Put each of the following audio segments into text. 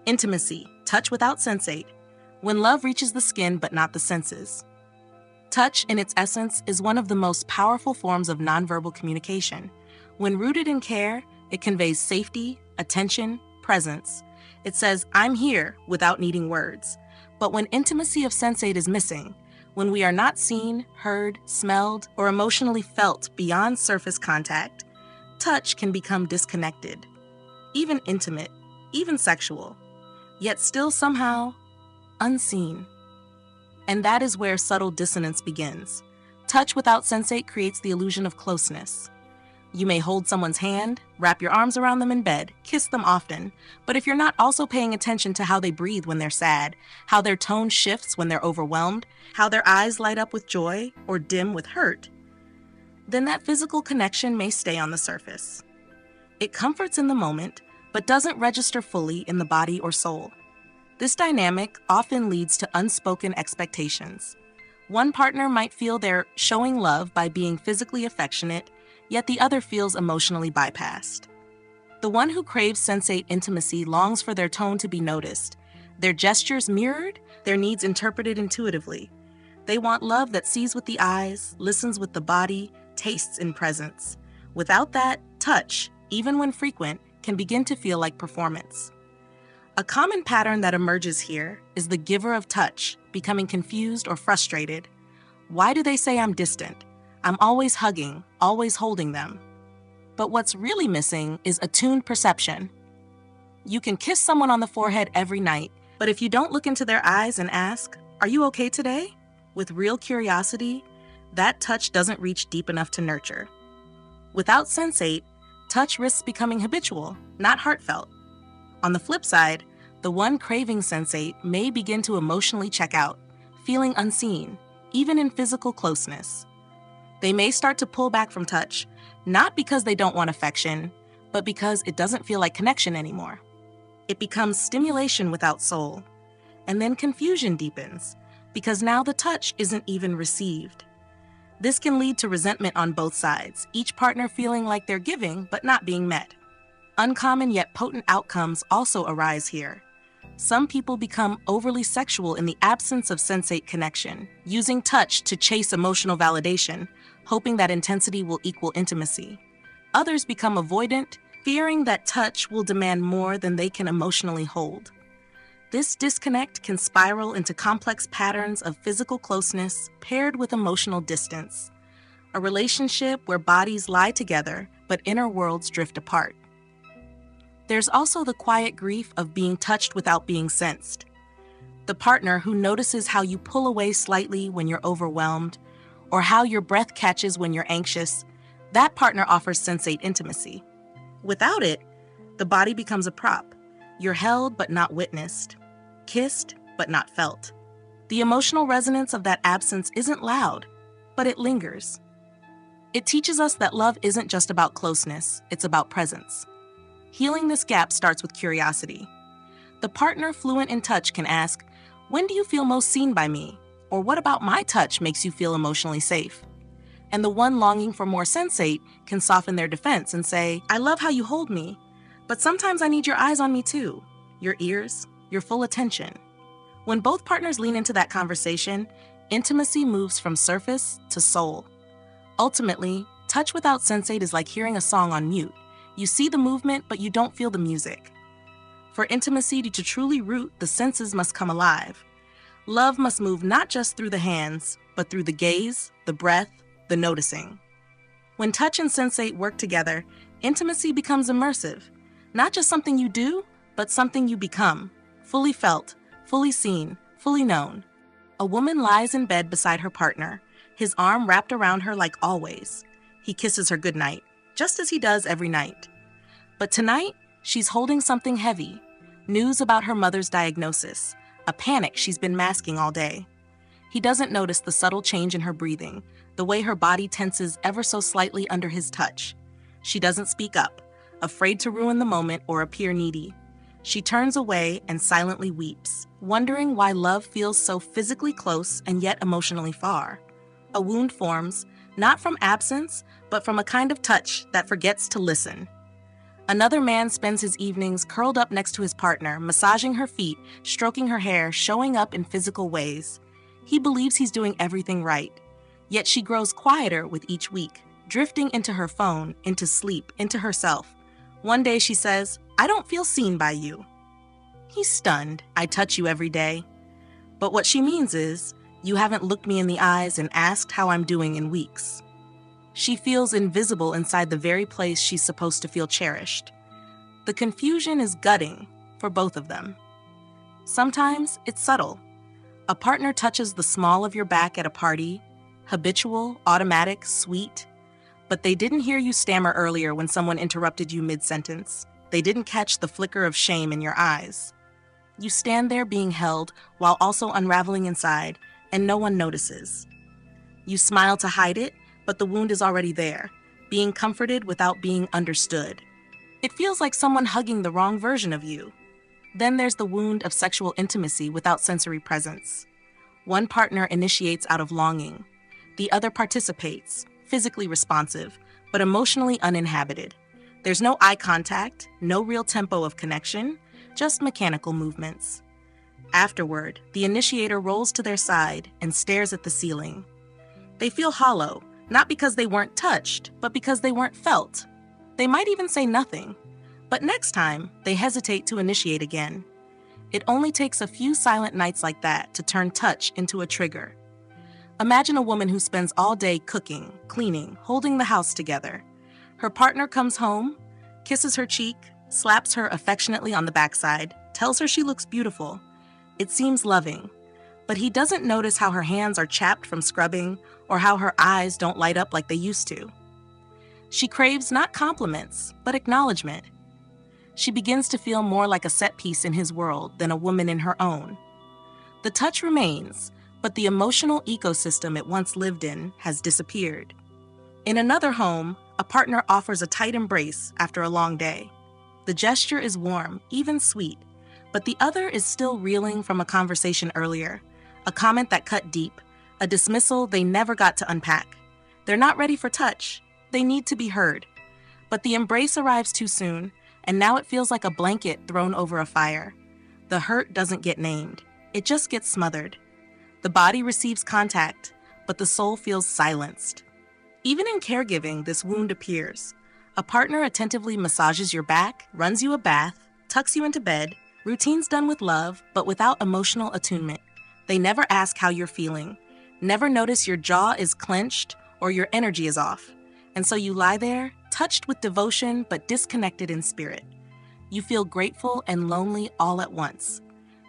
Intimacy, touch without sensate, when love reaches the skin but not the senses. Touch, in its essence, is one of the most powerful forms of nonverbal communication. When rooted in care, it conveys safety, attention, presence. It says, "I'm here," without needing words. But when intimacy of sensate is missing, when we are not seen, heard, smelled, or emotionally felt beyond surface contact, touch can become disconnected, even intimate, even sexual, yet still somehow unseen. And that is where subtle dissonance begins. Touch without sensate creates the illusion of closeness. You may hold someone's hand, wrap your arms around them in bed, kiss them often, but if you're not also paying attention to how they breathe when they're sad, how their tone shifts when they're overwhelmed, how their eyes light up with joy or dim with hurt, then that physical connection may stay on the surface. It comforts in the moment, but doesn't register fully in the body or soul. This dynamic often leads to unspoken expectations. One partner might feel they're showing love by being physically affectionate, yet the other feels emotionally bypassed. The one who craves sensate intimacy longs for their tone to be noticed, their gestures mirrored, their needs interpreted intuitively. They want love that sees with the eyes, listens with the body, tastes in presence. Without that, touch, even when frequent, can begin to feel like performance. A common pattern that emerges here is the giver of touch becoming confused or frustrated. Why do they say I'm distant? I'm always hugging, always holding them. But what's really missing is attuned perception. You can kiss someone on the forehead every night, but if you don't look into their eyes and ask, "Are you okay today?" with real curiosity, that touch doesn't reach deep enough to nurture. Without sensate, touch risks becoming habitual, not heartfelt. On the flip side, the one craving sensate may begin to emotionally check out, feeling unseen, even in physical closeness. They may start to pull back from touch, not because they don't want affection, but because it doesn't feel like connection anymore. It becomes stimulation without soul. And then confusion deepens, because now the touch isn't even received. This can lead to resentment on both sides, each partner feeling like they're giving but not being met. Uncommon yet potent outcomes also arise here. Some people become overly sexual in the absence of sensate connection, using touch to chase emotional validation, hoping that intensity will equal intimacy. Others become avoidant, fearing that touch will demand more than they can emotionally hold. This disconnect can spiral into complex patterns of physical closeness paired with emotional distance, a relationship where bodies lie together but inner worlds drift apart. There's also the quiet grief of being touched without being sensed. The partner who notices how you pull away slightly when you're overwhelmed, or how your breath catches when you're anxious, that partner offers sensate intimacy. Without it, the body becomes a prop. You're held but not witnessed, kissed but not felt. The emotional resonance of that absence isn't loud, but it lingers. It teaches us that love isn't just about closeness, it's about presence. Healing this gap starts with curiosity. The partner fluent in touch can ask, "When do you feel most seen by me?" Or "What about my touch makes you feel emotionally safe?" And the one longing for more sensate can soften their defense and say, "I love how you hold me, but sometimes I need your eyes on me too, your ears, your full attention." When both partners lean into that conversation, intimacy moves from surface to soul. Ultimately, touch without sensate is like hearing a song on mute. You see the movement, but you don't feel the music. For intimacy to truly root, the senses must come alive. Love must move not just through the hands, but through the gaze, the breath, the noticing. When touch and sensate work together, intimacy becomes immersive. Not just something you do, but something you become. Fully felt, fully seen, fully known. A woman lies in bed beside her partner, his arm wrapped around her like always. He kisses her goodnight, just as he does every night. But tonight, she's holding something heavy. News about her mother's diagnosis, a panic she's been masking all day. He doesn't notice the subtle change in her breathing, the way her body tenses ever so slightly under his touch. She doesn't speak up, afraid to ruin the moment or appear needy. She turns away and silently weeps, wondering why love feels so physically close and yet emotionally far. A wound forms, not from absence, but from a kind of touch that forgets to listen. Another man spends his evenings curled up next to his partner, massaging her feet, stroking her hair, showing up in physical ways. He believes he's doing everything right. Yet she grows quieter with each week, drifting into her phone, into sleep, into herself. One day she says, "I don't feel seen by you." He's stunned. "I touch you every day." But what she means is, "You haven't looked me in the eyes and asked how I'm doing in weeks." She feels invisible inside the very place she's supposed to feel cherished. The confusion is gutting for both of them. Sometimes it's subtle. A partner touches the small of your back at a party, habitual, automatic, sweet, but they didn't hear you stammer earlier when someone interrupted you mid-sentence. They didn't catch the flicker of shame in your eyes. You stand there being held while also unraveling inside, and no one notices. You smile to hide it, but the wound is already there, being comforted without being understood. It feels like someone hugging the wrong version of you. Then there's the wound of sexual intimacy without sensory presence. One partner initiates out of longing. The other participates, physically responsive, but emotionally uninhabited. There's no eye contact, no real tempo of connection, just mechanical movements. Afterward, the initiator rolls to their side and stares at the ceiling. They feel hollow, not because they weren't touched, but because they weren't felt. They might even say nothing, but next time, they hesitate to initiate again. It only takes a few silent nights like that to turn touch into a trigger. Imagine a woman who spends all day cooking, cleaning, holding the house together. Her partner comes home, kisses her cheek, slaps her affectionately on the backside, tells her she looks beautiful. It seems loving, but he doesn't notice how her hands are chapped from scrubbing or how her eyes don't light up like they used to. She craves not compliments, but acknowledgement. She begins to feel more like a set piece in his world than a woman in her own. The touch remains, but the emotional ecosystem it once lived in has disappeared. In another home, a partner offers a tight embrace after a long day. The gesture is warm, even sweet, but the other is still reeling from a conversation earlier, a comment that cut deep, a dismissal they never got to unpack. They're not ready for touch. They need to be heard. But the embrace arrives too soon, and now it feels like a blanket thrown over a fire. The hurt doesn't get named. It just gets smothered. The body receives contact, but the soul feels silenced. Even in caregiving, this wound appears. A partner attentively massages your back, runs you a bath, tucks you into bed, routines done with love, but without emotional attunement. They never ask how you're feeling, never notice your jaw is clenched or your energy is off. And so you lie there, touched with devotion but disconnected in spirit. You feel grateful and lonely all at once.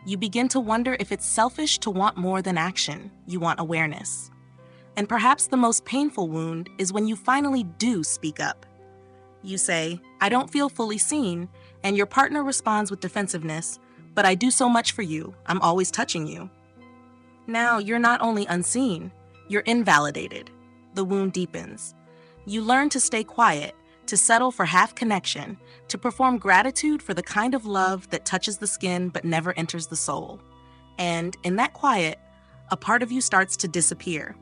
You begin to wonder if it's selfish to want more than action. You want awareness. And perhaps the most painful wound is when you finally do speak up. You say, "I don't feel fully seen," and your partner responds with defensiveness, "But I do so much for you. I'm always touching you." Now you're not only unseen, you're invalidated. The wound deepens. You learn to stay quiet, to settle for half connection, to perform gratitude for the kind of love that touches the skin but never enters the soul. And in that quiet, a part of you starts to disappear.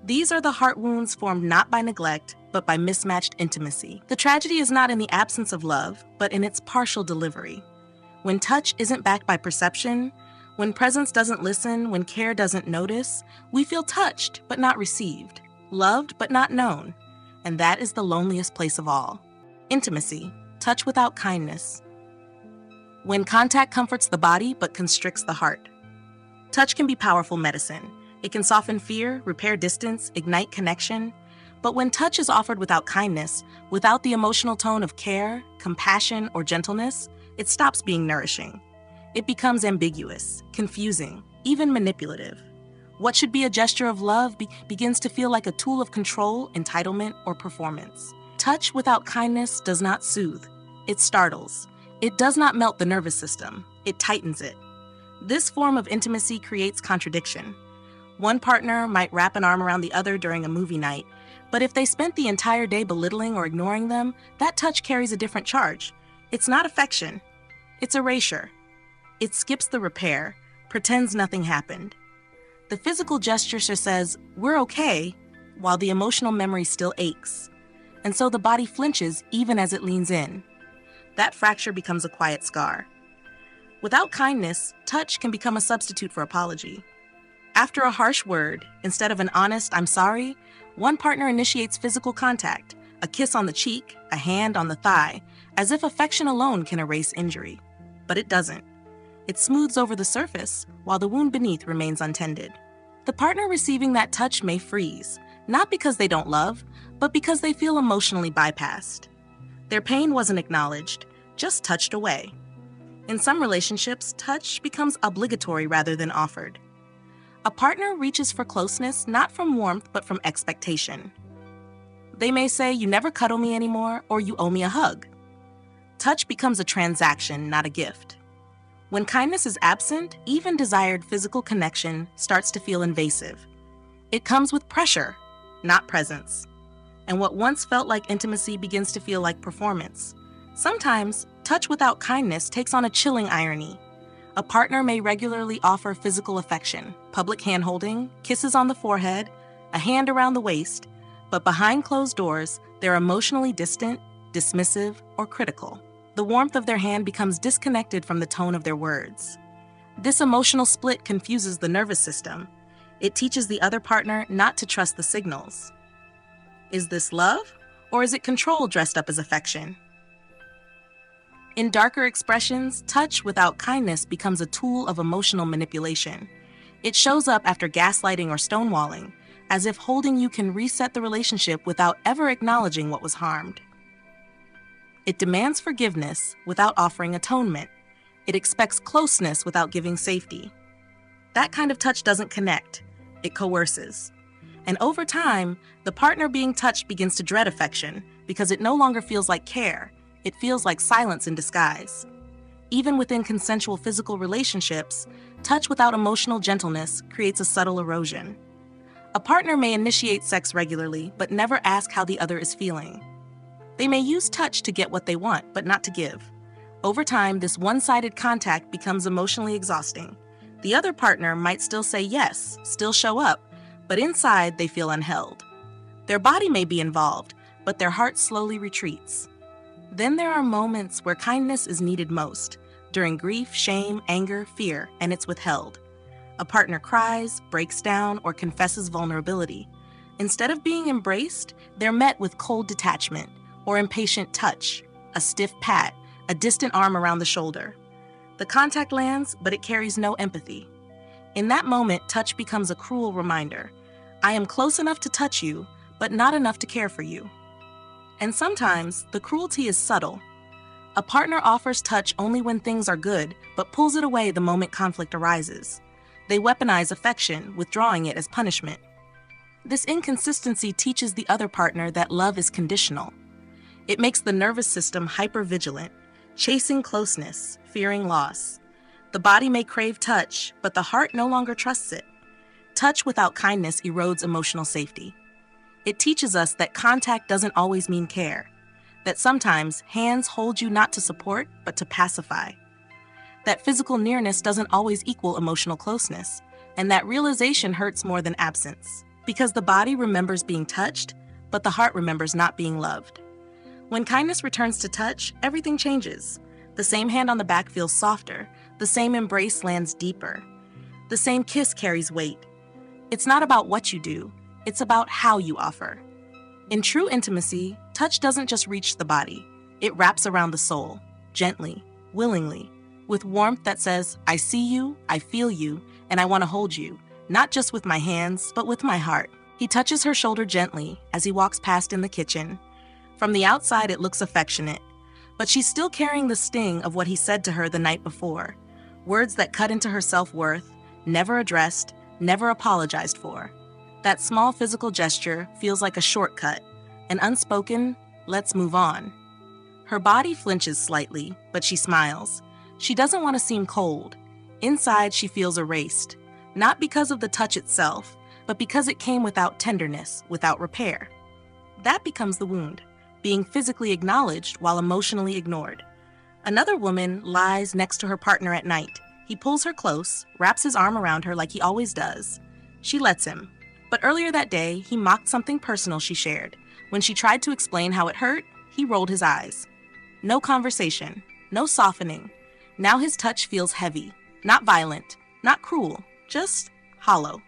These are the heart wounds formed not by neglect, but by mismatched intimacy. The tragedy is not in the absence of love, but in its partial delivery. When touch isn't backed by perception, when presence doesn't listen, when care doesn't notice, we feel touched but not received, loved but not known. And that is the loneliest place of all. Intimacy, touch without kindness. When contact comforts the body but constricts the heart. Touch can be powerful medicine. It can soften fear, repair distance, ignite connection. But when touch is offered without kindness, without the emotional tone of care, compassion, or gentleness, it stops being nourishing. It becomes ambiguous, confusing, even manipulative. What should be a gesture of love begins to feel like a tool of control, entitlement, or performance. Touch without kindness does not soothe. It startles. It does not melt the nervous system. It tightens it. This form of intimacy creates contradiction. One partner might wrap an arm around the other during a movie night, but if they spent the entire day belittling or ignoring them, that touch carries a different charge. It's not affection. It's erasure. It skips the repair, pretends nothing happened. The physical gesture says, "We're okay," while the emotional memory still aches. And so the body flinches even as it leans in. that fracture becomes a quiet scar. Without kindness, touch can become a substitute for apology. After a harsh word, instead of an honest "I'm sorry," one partner initiates physical contact, a kiss on the cheek, a hand on the thigh, as if affection alone can erase injury. But it doesn't. It smooths over the surface, while the wound beneath remains untended. The partner receiving that touch may freeze, not because they don't love, but because they feel emotionally bypassed. Their pain wasn't acknowledged, just touched away. In some relationships, touch becomes obligatory rather than offered. A partner reaches for closeness not from warmth but from expectation. They may say, "You never cuddle me anymore," or "You owe me a hug." Touch becomes a transaction, not a gift. When kindness is absent, even desired physical connection starts to feel invasive. It comes with pressure, not presence. And what once felt like intimacy begins to feel like performance. Sometimes, touch without kindness takes on a chilling irony. A partner may regularly offer physical affection, public hand-holding, kisses on the forehead, a hand around the waist, but behind closed doors, they're emotionally distant, dismissive, or critical. The warmth of their hand becomes disconnected from the tone of their words. This emotional split confuses the nervous system. It teaches the other partner not to trust the signals. Is this love, or is it control dressed up as affection? In darker expressions, touch without kindness becomes a tool of emotional manipulation. It shows up after gaslighting or stonewalling, as if holding you can reset the relationship without ever acknowledging what was harmed. It demands forgiveness without offering atonement. It expects closeness without giving safety. That kind of touch doesn't connect. It coerces. And over time, the partner being touched begins to dread affection because it no longer feels like care. It feels like silence in disguise. Even within consensual physical relationships, touch without emotional gentleness creates a subtle erosion. A partner may initiate sex regularly, but never ask how the other is feeling. They may use touch to get what they want, but not to give. Over time, this one-sided contact becomes emotionally exhausting. The other partner might still say yes, still show up, but inside they feel unheld. Their body may be involved, but their heart slowly retreats. Then there are moments where kindness is needed most, during grief, shame, anger, fear, and it's withheld. A partner cries, breaks down, or confesses vulnerability. Instead of being embraced, they're met with cold detachment, or impatient touch, a stiff pat, a distant arm around the shoulder. The contact lands, but it carries no empathy. In that moment, touch becomes a cruel reminder. I am close enough to touch you, but not enough to care for you. And sometimes, the cruelty is subtle. A partner offers touch only when things are good, but pulls it away the moment conflict arises. They weaponize affection, withdrawing it as punishment. This inconsistency teaches the other partner that love is conditional. It makes the nervous system hypervigilant, chasing closeness, fearing loss. The body may crave touch, but the heart no longer trusts it. Touch without kindness erodes emotional safety. It teaches us that contact doesn't always mean care, that sometimes hands hold you not to support, but to pacify, that physical nearness doesn't always equal emotional closeness, and that realization hurts more than absence, because the body remembers being touched, but the heart remembers not being loved. When kindness returns to touch, everything changes. The same hand on the back feels softer, the same embrace lands deeper, the same kiss carries weight. It's not about what you do, it's about how you offer. In true intimacy, touch doesn't just reach the body, it wraps around the soul, gently, willingly, with warmth that says, I see you, I feel you, and I want to hold you, not just with my hands, but with my heart. He touches her shoulder gently as he walks past in the kitchen. From the outside, it looks affectionate, but she's still carrying the sting of what he said to her the night before, words that cut into her self-worth, never addressed, never apologized for. That small physical gesture feels like a shortcut, an unspoken, let's move on. Her body flinches slightly, but she smiles. She doesn't want to seem cold. Inside, she feels erased, not because of the touch itself, but because it came without tenderness, without repair. That becomes the wound, being physically acknowledged while emotionally ignored. Another woman lies next to her partner at night. He pulls her close, wraps his arm around her like he always does. She lets him. But earlier that day, he mocked something personal she shared. When she tried to explain how it hurt, he rolled his eyes. No conversation, no softening. Now his touch feels heavy, not violent, not cruel, just hollow.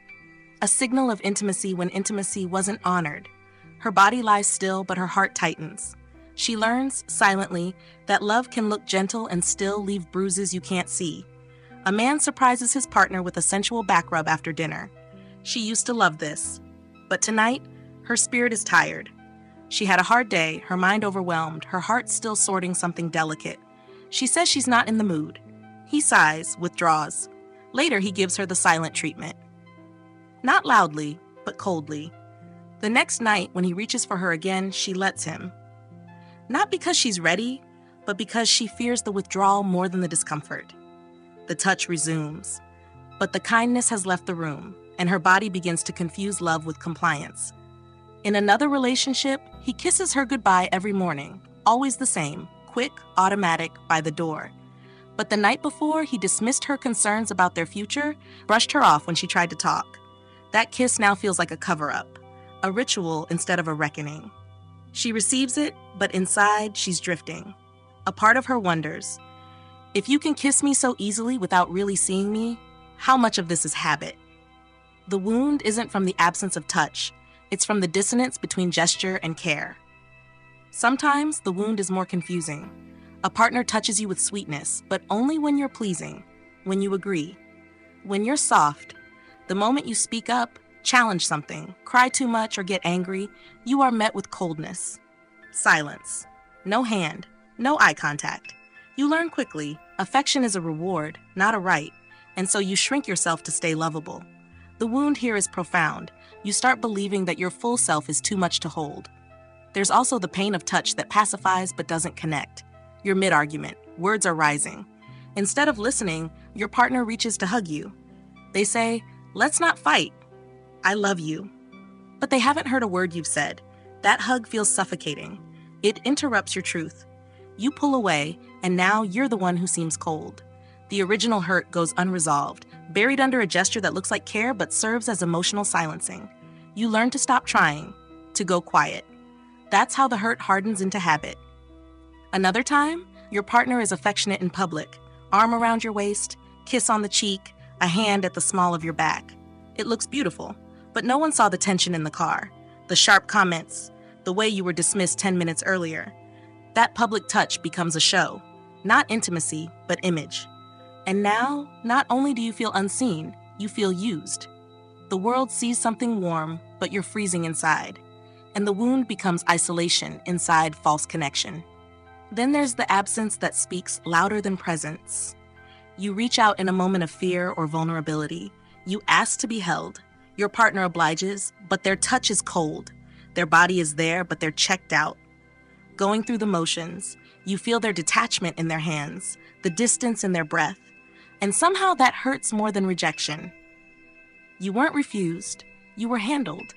A signal of intimacy when intimacy wasn't honored. Her body lies still, but her heart tightens. She learns, silently, that love can look gentle and still leave bruises you can't see. A man surprises his partner with a sensual back rub after dinner. She used to love this. But tonight, her spirit is tired. She had a hard day, her mind overwhelmed, her heart still sorting something delicate. She says she's not in the mood. He sighs, withdraws. Later, he gives her the silent treatment. Not loudly, but coldly. The next night, when he reaches for her again, she lets him. Not because she's ready, but because she fears the withdrawal more than the discomfort. The touch resumes. But the kindness has left the room, and her body begins to confuse love with compliance. In another relationship, he kisses her goodbye every morning, always the same, quick, automatic, by the door. But the night before, he dismissed her concerns about their future, brushed her off when she tried to talk. That kiss now feels like a cover-up, a ritual instead of a reckoning. She receives it, but inside, she's drifting. A part of her wonders, if you can kiss me so easily without really seeing me, how much of this is habit? The wound isn't from the absence of touch, it's from the dissonance between gesture and care. Sometimes the wound is more confusing. A partner touches you with sweetness, but only when you're pleasing, when you agree. When you're soft, the moment you speak up, challenge something, cry too much, or get angry, you are met with coldness. Silence. No hand, no eye contact. You learn quickly, affection is a reward, not a right, and so you shrink yourself to stay lovable. The wound here is profound. You start believing that your full self is too much to hold. There's also the pain of touch that pacifies but doesn't connect. You're mid-argument, words are rising. Instead of listening, your partner reaches to hug you. They say, "Let's not fight. I love you." But they haven't heard a word you've said. That hug feels suffocating. It interrupts your truth. You pull away, and now you're the one who seems cold. The original hurt goes unresolved, buried under a gesture that looks like care but serves as emotional silencing. You learn to stop trying, to go quiet. That's how the hurt hardens into habit. Another time, your partner is affectionate in public, arm around your waist, kiss on the cheek, a hand at the small of your back. It looks beautiful, but no one saw the tension in the car, the sharp comments, the way you were dismissed 10 minutes earlier. That public touch becomes a show, not intimacy, but image. And now, not only do you feel unseen, you feel used. The world sees something warm, but you're freezing inside. And the wound becomes isolation inside false connection. Then there's the absence that speaks louder than presence. You reach out in a moment of fear or vulnerability. You ask to be held. Your partner obliges, but their touch is cold. Their body is there, but they're checked out. Going through the motions, you feel their detachment in their hands, the distance in their breath. And somehow that hurts more than rejection. You weren't refused, you were handled.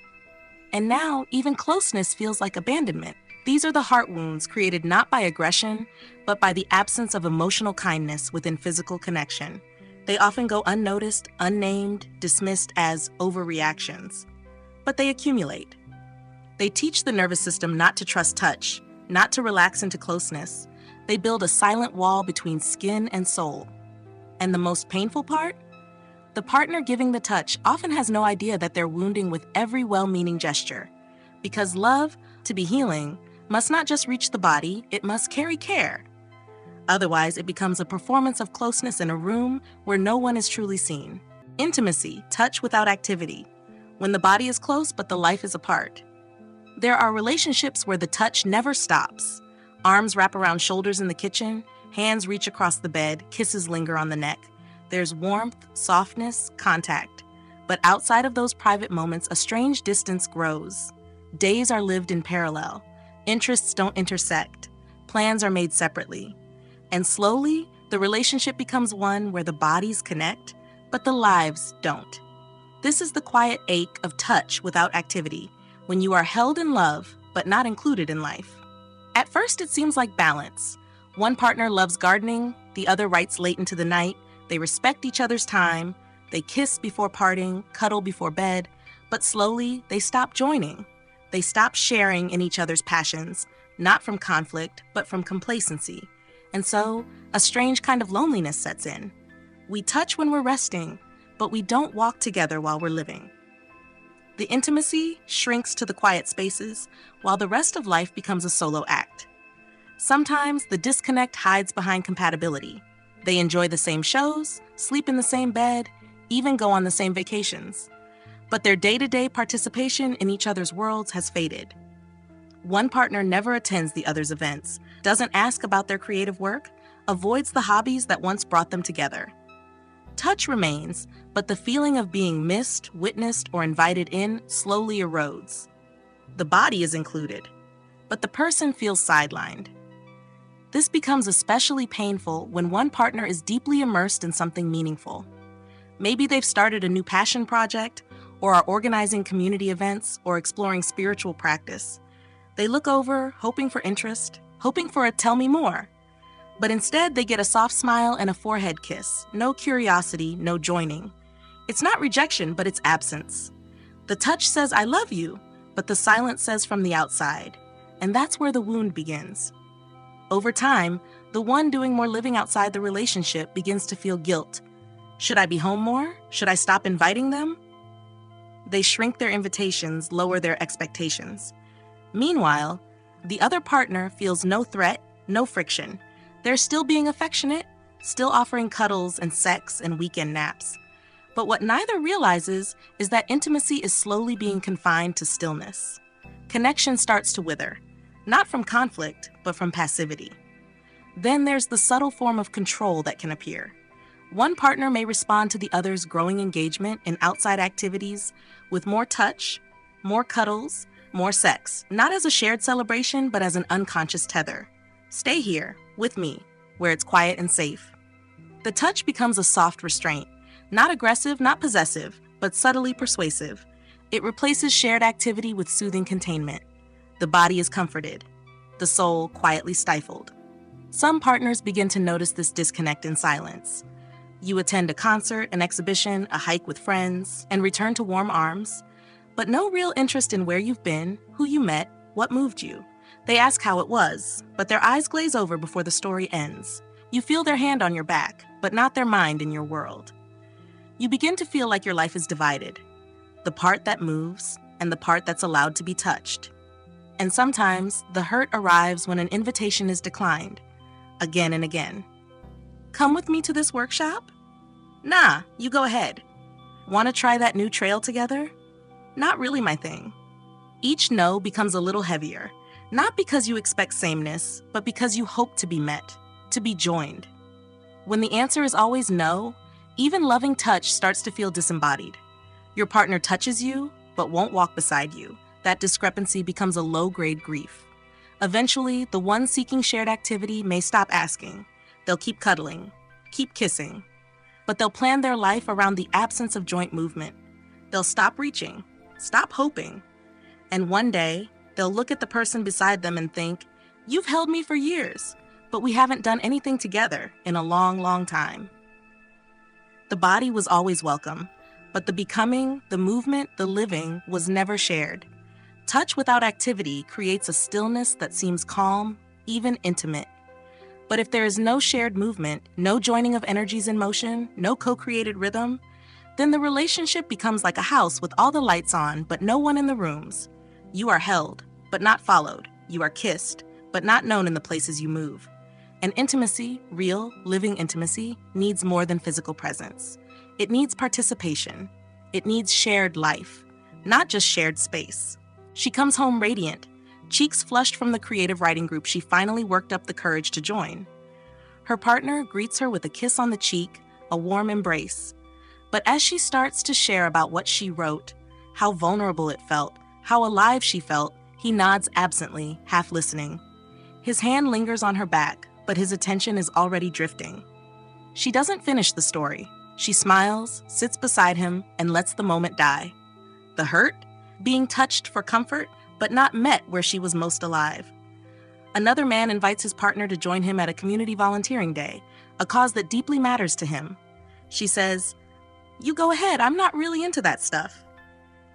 And now, even closeness feels like abandonment. These are the heart wounds created not by aggression, but by the absence of emotional kindness within physical connection. They often go unnoticed, unnamed, dismissed as overreactions. But they accumulate. They teach the nervous system not to trust touch, not to relax into closeness. They build a silent wall between skin and soul. And the most painful part? The partner giving the touch often has no idea that they're wounding with every well-meaning gesture. Because love, to be healing, must not just reach the body, it must carry care. Otherwise, it becomes a performance of closeness in a room where no one is truly seen. Intimacy, touch without activity. When the body is close but the life is apart. There are relationships where the touch never stops. Arms wrap around shoulders in the kitchen, hands reach across the bed, kisses linger on the neck. There's warmth, softness, contact. But outside of those private moments, a strange distance grows. Days are lived in parallel. Interests don't intersect. Plans are made separately. And slowly, the relationship becomes one where the bodies connect, but the lives don't. This is the quiet ache of touch without activity, when you are held in love, but not included in life. At first, it seems like balance. One partner loves gardening, the other writes late into the night. They respect each other's time. They kiss before parting, cuddle before bed, but slowly, they stop joining. They stop sharing in each other's passions. not from conflict, but from complacency. And so, a strange kind of loneliness sets in. We touch when we're resting, but we don't walk together while we're living. The intimacy shrinks to the quiet spaces, while the rest of life becomes a solo act. Sometimes the disconnect hides behind compatibility. They enjoy the same shows, sleep in the same bed, even go on the same vacations. But their day-to-day participation in each other's worlds has faded. One partner never attends the other's events, doesn't ask about their creative work, avoids the hobbies that once brought them together. Touch remains, but the feeling of being missed, witnessed, or invited in slowly erodes. The body is included, but the person feels sidelined. This becomes especially painful when one partner is deeply immersed in something meaningful. Maybe they've started a new passion project, or are organizing community events, or exploring spiritual practice. They look over, hoping for interest, hoping for a "tell me more." But instead, they get a soft smile and a forehead kiss. No curiosity, no joining. It's not rejection, but it's absence. The touch says, "I love you," but the silence says from the outside. And that's where the wound begins. Over time, the one doing more living outside the relationship begins to feel guilt. Should I be home more? Should I stop inviting them? They shrink their invitations, lower their expectations. Meanwhile, the other partner feels no threat, no friction. They're still being affectionate, still offering cuddles and sex and weekend naps. But what neither realizes is that intimacy is slowly being confined to stillness. Connection starts to wither, not from conflict, but from passivity. Then there's the subtle form of control that can appear. One partner may respond to the other's growing engagement in outside activities with more touch, more cuddles, more sex, not as a shared celebration, but as an unconscious tether. Stay here, with me, where it's quiet and safe. The touch becomes a soft restraint, not aggressive, not possessive, but subtly persuasive. It replaces shared activity with soothing containment. The body is comforted, the soul quietly stifled. Some partners begin to notice this disconnect in silence. You attend a concert, an exhibition, a hike with friends, and return to warm arms, but no real interest in where you've been, who you met, what moved you. They ask how it was, but their eyes glaze over before the story ends. You feel their hand on your back, but not their mind in your world. You begin to feel like your life is divided, the part that moves and the part that's allowed to be touched. And sometimes the hurt arrives when an invitation is declined, again and again. Come with me to this workshop? Nah, you go ahead. Want to try that new trail together? Not really my thing. Each no becomes a little heavier, not because you expect sameness, but because you hope to be met, to be joined. When the answer is always no, even loving touch starts to feel disembodied. Your partner touches you, but won't walk beside you. That discrepancy becomes a low-grade grief. Eventually, the one seeking shared activity may stop asking. They'll keep cuddling, keep kissing, but they'll plan their life around the absence of joint movement. They'll stop reaching, stop hoping, and one day, they'll look at the person beside them and think, "You've held me for years, but we haven't done anything together in a long, long time." The body was always welcome, but the becoming, the movement, the living was never shared. Touch without activity creates a stillness that seems calm, even intimate. But if there is no shared movement, no joining of energies in motion, no co-created rhythm, then the relationship becomes like a house with all the lights on, but no one in the rooms. You are held, but not followed. You are kissed, but not known in the places you move. And intimacy, real, living intimacy, needs more than physical presence. It needs participation. It needs shared life, not just shared space. She comes home radiant, cheeks flushed from the creative writing group she finally worked up the courage to join. Her partner greets her with a kiss on the cheek, a warm embrace. But as she starts to share about what she wrote, how vulnerable it felt, how alive she felt, he nods absently, half listening. His hand lingers on her back, but his attention is already drifting. She doesn't finish the story. She smiles, sits beside him, and lets the moment die. The hurt? Being touched for comfort, but not met where she was most alive. Another man invites his partner to join him at a community volunteering day, a cause that deeply matters to him. She says, "You go ahead, I'm not really into that stuff."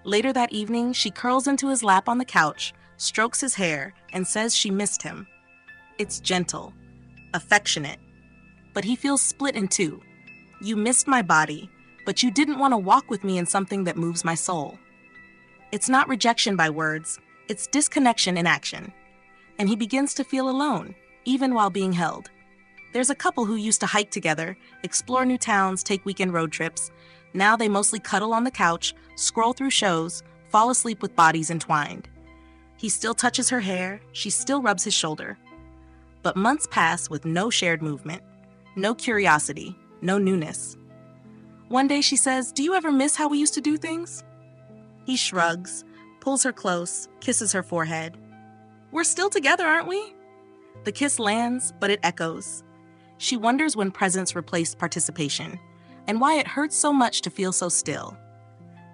Later that evening, she curls into his lap on the couch, strokes his hair, and says she missed him. It's gentle, affectionate, but he feels split in two. You missed my body, but you didn't want to walk with me in something that moves my soul. It's not rejection by words, it's disconnection in action. And he begins to feel alone, even while being held. There's a couple who used to hike together, explore new towns, take weekend road trips. Now they mostly cuddle on the couch, scroll through shows, fall asleep with bodies entwined. He still touches her hair, she still rubs his shoulder. But months pass with no shared movement, no curiosity, no newness. One day she says, "Do you ever miss how we used to do things?" He shrugs, pulls her close, kisses her forehead. "We're still together, aren't we?" The kiss lands, but it echoes. She wonders when presence replaced participation, and why it hurts so much to feel so still.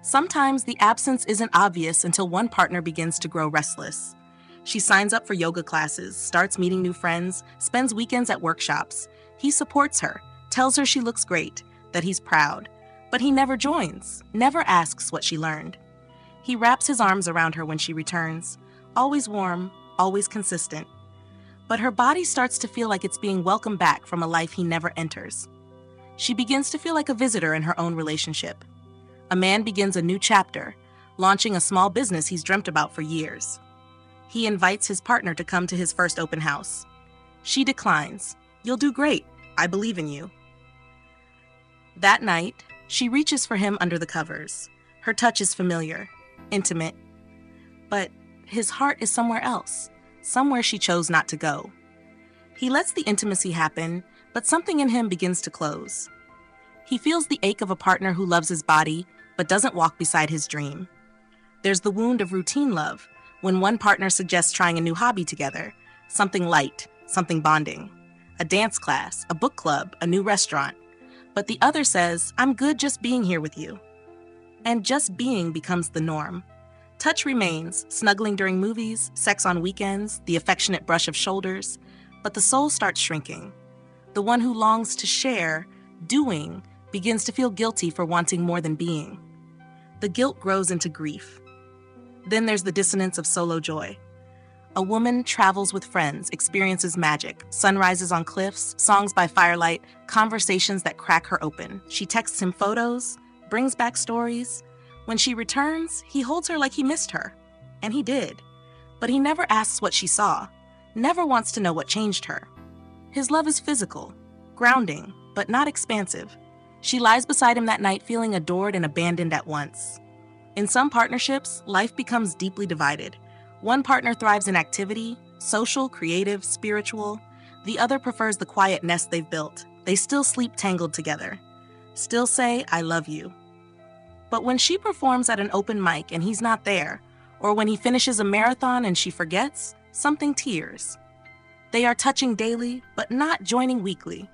Sometimes the absence isn't obvious until one partner begins to grow restless. She signs up for yoga classes, starts meeting new friends, spends weekends at workshops. He supports her, tells her she looks great, that he's proud, but he never joins, never asks what she learned. He wraps his arms around her when she returns, always warm, always consistent. But her body starts to feel like it's being welcomed back from a life he never enters. She begins to feel like a visitor in her own relationship. A man begins a new chapter, launching a small business he's dreamt about for years. He invites his partner to come to his first open house. She declines. "You'll do great. I believe in you." That night, she reaches for him under the covers. Her touch is familiar, intimate, but his heart is somewhere else, somewhere she chose not to go. He lets the intimacy happen, but something in him begins to close. He feels the ache of a partner who loves his body, but doesn't walk beside his dream. There's the wound of routine love, when one partner suggests trying a new hobby together, something light, something bonding, a dance class, a book club, a new restaurant. But the other says, "I'm good just being here with you." And just being becomes the norm. Touch remains, snuggling during movies, sex on weekends, the affectionate brush of shoulders, but the soul starts shrinking. The one who longs to share, doing, begins to feel guilty for wanting more than being. The guilt grows into grief. Then there's the dissonance of solo joy. A woman travels with friends, experiences magic, sunrises on cliffs, songs by firelight, conversations that crack her open. She texts him photos, brings back stories. When she returns, he holds her like he missed her. And he did. But he never asks what she saw, never wants to know what changed her. His love is physical, grounding, but not expansive. She lies beside him that night feeling adored and abandoned at once. In some partnerships, life becomes deeply divided. One partner thrives in activity, social, creative, spiritual. The other prefers the quiet nest they've built. They still sleep tangled together. Still say, "I love you." But when she performs at an open mic and he's not there, or when he finishes a marathon and she forgets, something tears. They are touching daily, but not joining weekly.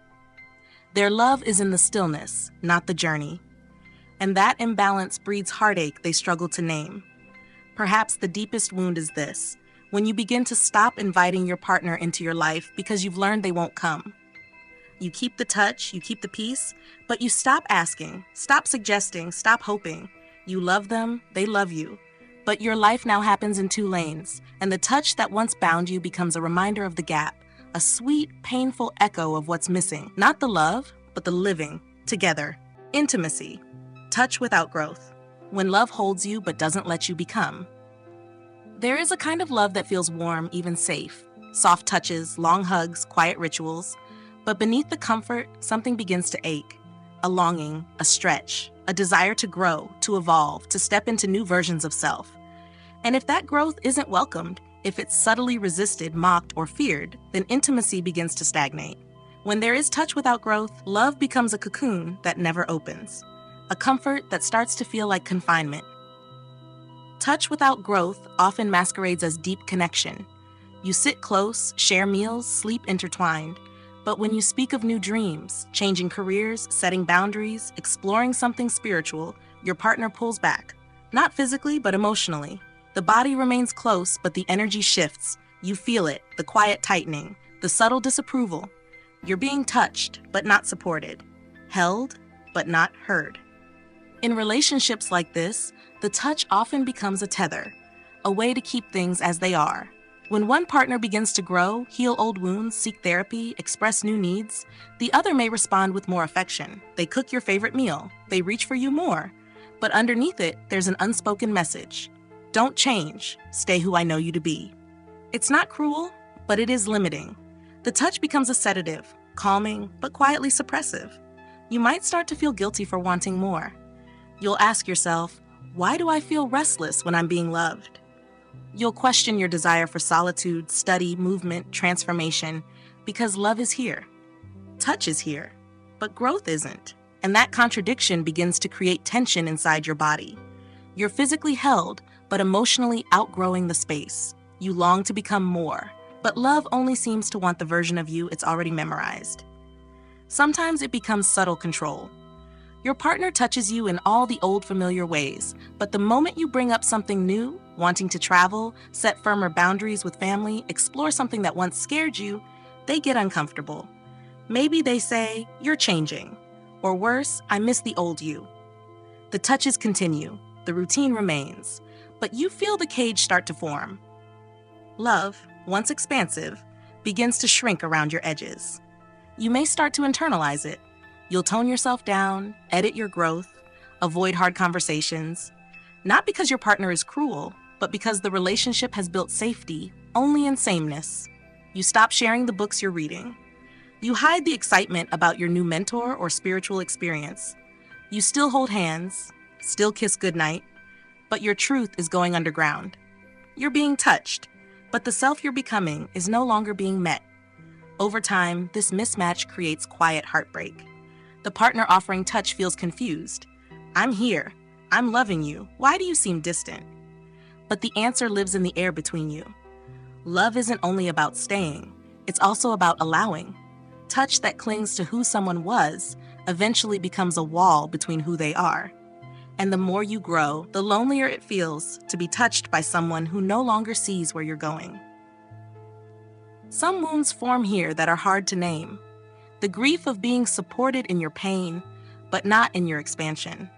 Their love is in the stillness, not the journey. And that imbalance breeds heartache they struggle to name. Perhaps the deepest wound is this: when you begin to stop inviting your partner into your life because you've learned they won't come. You keep the touch, you keep the peace, but you stop asking, stop suggesting, stop hoping. You love them, they love you. But your life now happens in two lanes, and the touch that once bound you becomes a reminder of the gap, a sweet, painful echo of what's missing. Not the love, but the living, together. Intimacy. Touch without growth. When love holds you but doesn't let you become. There is a kind of love that feels warm, even safe. Soft touches, long hugs, quiet rituals. But beneath the comfort, something begins to ache. A longing, a stretch, a desire to grow, to evolve, to step into new versions of self. And if that growth isn't welcomed, if it's subtly resisted, mocked, or feared, then intimacy begins to stagnate. When there is touch without growth, love becomes a cocoon that never opens. A comfort that starts to feel like confinement. Touch without growth often masquerades as deep connection. You sit close, share meals, sleep intertwined. But when you speak of new dreams, changing careers, setting boundaries, exploring something spiritual, your partner pulls back. Not physically, but emotionally. The body remains close, but the energy shifts. You feel it, the quiet tightening, the subtle disapproval. You're being touched, but not supported. Held, but not heard. In relationships like this, the touch often becomes a tether, a way to keep things as they are. When one partner begins to grow, heal old wounds, seek therapy, express new needs, the other may respond with more affection. They cook your favorite meal. They reach for you more. But underneath it, there's an unspoken message. Don't change. Stay who I know you to be. It's not cruel, but it is limiting. The touch becomes a sedative, calming, but quietly suppressive. You might start to feel guilty for wanting more. You'll ask yourself, why do I feel restless when I'm being loved? You'll question your desire for solitude, study, movement, transformation, because love is here. Touch is here, but growth isn't. And that contradiction begins to create tension inside your body. You're physically held, but emotionally outgrowing the space. You long to become more, but love only seems to want the version of you it's already memorized. Sometimes it becomes subtle control. Your partner touches you in all the old familiar ways, but the moment you bring up something new, wanting to travel, set firmer boundaries with family, explore something that once scared you, they get uncomfortable. Maybe they say, "You're changing." Or worse, "I miss the old you." The touches continue, the routine remains, but you feel the cage start to form. Love, once expansive, begins to shrink around your edges. You may start to internalize it. You'll tone yourself down, edit your growth, avoid hard conversations. Not because your partner is cruel, but because the relationship has built safety only in sameness. You stop sharing the books you're reading. You hide the excitement about your new mentor or spiritual experience. You still hold hands, still kiss goodnight, but your truth is going underground. You're being touched, but the self you're becoming is no longer being met. Over time, this mismatch creates quiet heartbreak. The partner offering touch feels confused. "I'm here. I'm loving you. Why do you seem distant?" But the answer lives in the air between you. Love isn't only about staying, it's also about allowing. Touch that clings to who someone was eventually becomes a wall between who they are. And the more you grow, the lonelier it feels to be touched by someone who no longer sees where you're going. Some wounds form here that are hard to name. The grief of being supported in your pain, but not in your expansion.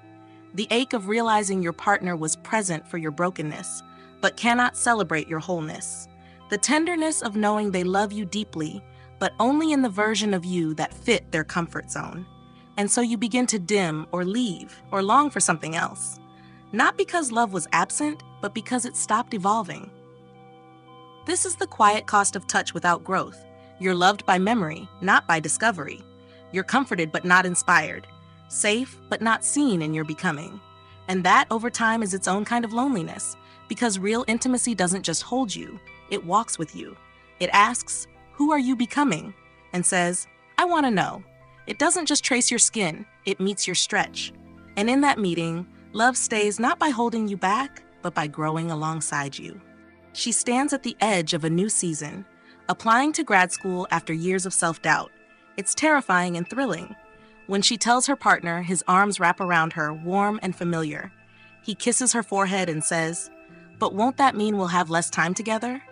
The ache of realizing your partner was present for your brokenness, but cannot celebrate your wholeness. The tenderness of knowing they love you deeply, but only in the version of you that fit their comfort zone. And so you begin to dim or leave or long for something else. Not because love was absent, but because it stopped evolving. This is the quiet cost of touch without growth. You're loved by memory, not by discovery. You're comforted but not inspired. Safe but not seen in your becoming. And that over time is its own kind of loneliness, because real intimacy doesn't just hold you, it walks with you. It asks, "Who are you becoming?" and says, "I want to know." It doesn't just trace your skin, it meets your stretch. And in that meeting, love stays not by holding you back, but by growing alongside you. She stands at the edge of a new season, applying to grad school after years of self-doubt. It's terrifying and thrilling. When she tells her partner, his arms wrap around her, warm and familiar. He kisses her forehead and says, "But won't that mean we'll have less time together?"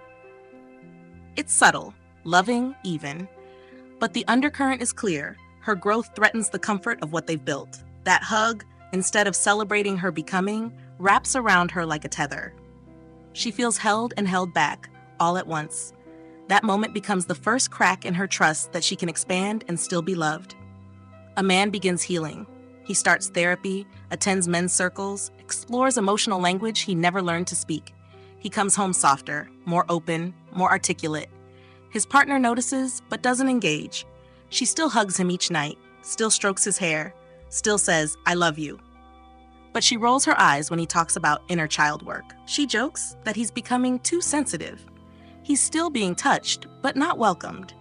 It's subtle, loving, even. But the undercurrent is clear. Her growth threatens the comfort of what they've built. That hug, instead of celebrating her becoming, wraps around her like a tether. She feels held and held back, all at once. That moment becomes the first crack in her trust that she can expand and still be loved. A man begins healing. He starts therapy, attends men's circles, explores emotional language he never learned to speak. He comes home softer, more open, more articulate. His partner notices, but doesn't engage. She still hugs him each night, still strokes his hair, still says, "I love you." But she rolls her eyes when he talks about inner child work. She jokes that he's becoming too sensitive. He's still being touched, but not welcomed.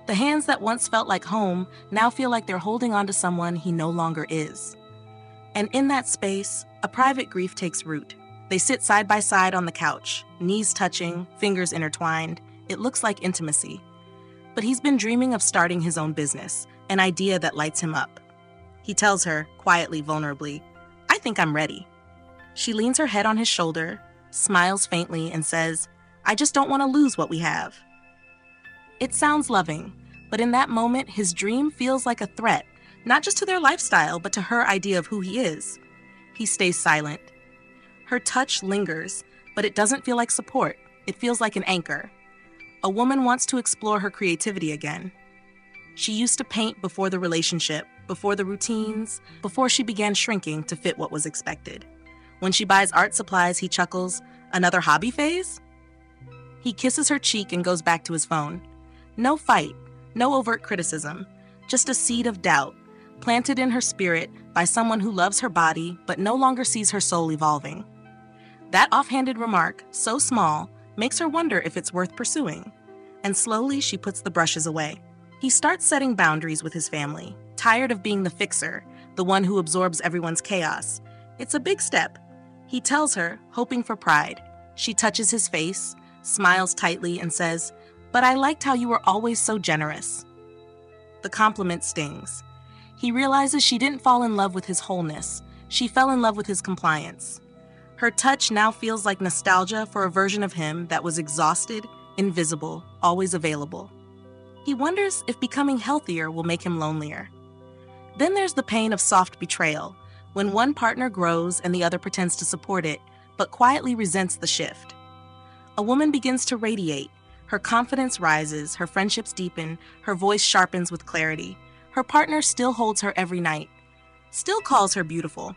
The hands that once felt like home now feel like they're holding on to someone he no longer is. And in that space, a private grief takes root. They sit side by side on the couch, knees touching, fingers intertwined. It looks like intimacy. But he's been dreaming of starting his own business, an idea that lights him up. He tells her, quietly, vulnerably, "I think I'm ready." She leans her head on his shoulder, smiles faintly, and says, "I just don't want to lose what we have." It sounds loving, but in that moment, his dream feels like a threat, not just to their lifestyle, but to her idea of who he is. He stays silent. Her touch lingers, but it doesn't feel like support. It feels like an anchor. A woman wants to explore her creativity again. She used to paint before the relationship, before the routines, before she began shrinking to fit what was expected. When she buys art supplies, he chuckles, "Another hobby phase?" He kisses her cheek and goes back to his phone. No fight, no overt criticism, just a seed of doubt, planted in her spirit by someone who loves her body but no longer sees her soul evolving. That offhanded remark, so small, makes her wonder if it's worth pursuing. And slowly she puts the brushes away. He starts setting boundaries with his family, tired of being the fixer, the one who absorbs everyone's chaos. It's a big step. He tells her, hoping for pride. She touches his face, smiles tightly, and says, "But I liked how you were always so generous." The compliment stings. He realizes she didn't fall in love with his wholeness. She fell in love with his compliance. Her touch now feels like nostalgia for a version of him that was exhausted, invisible, always available. He wonders if becoming healthier will make him lonelier. Then there's the pain of soft betrayal, when one partner grows and the other pretends to support it, but quietly resents the shift. A woman begins to radiate. Her confidence rises, her friendships deepen, her voice sharpens with clarity. Her partner still holds her every night, still calls her beautiful.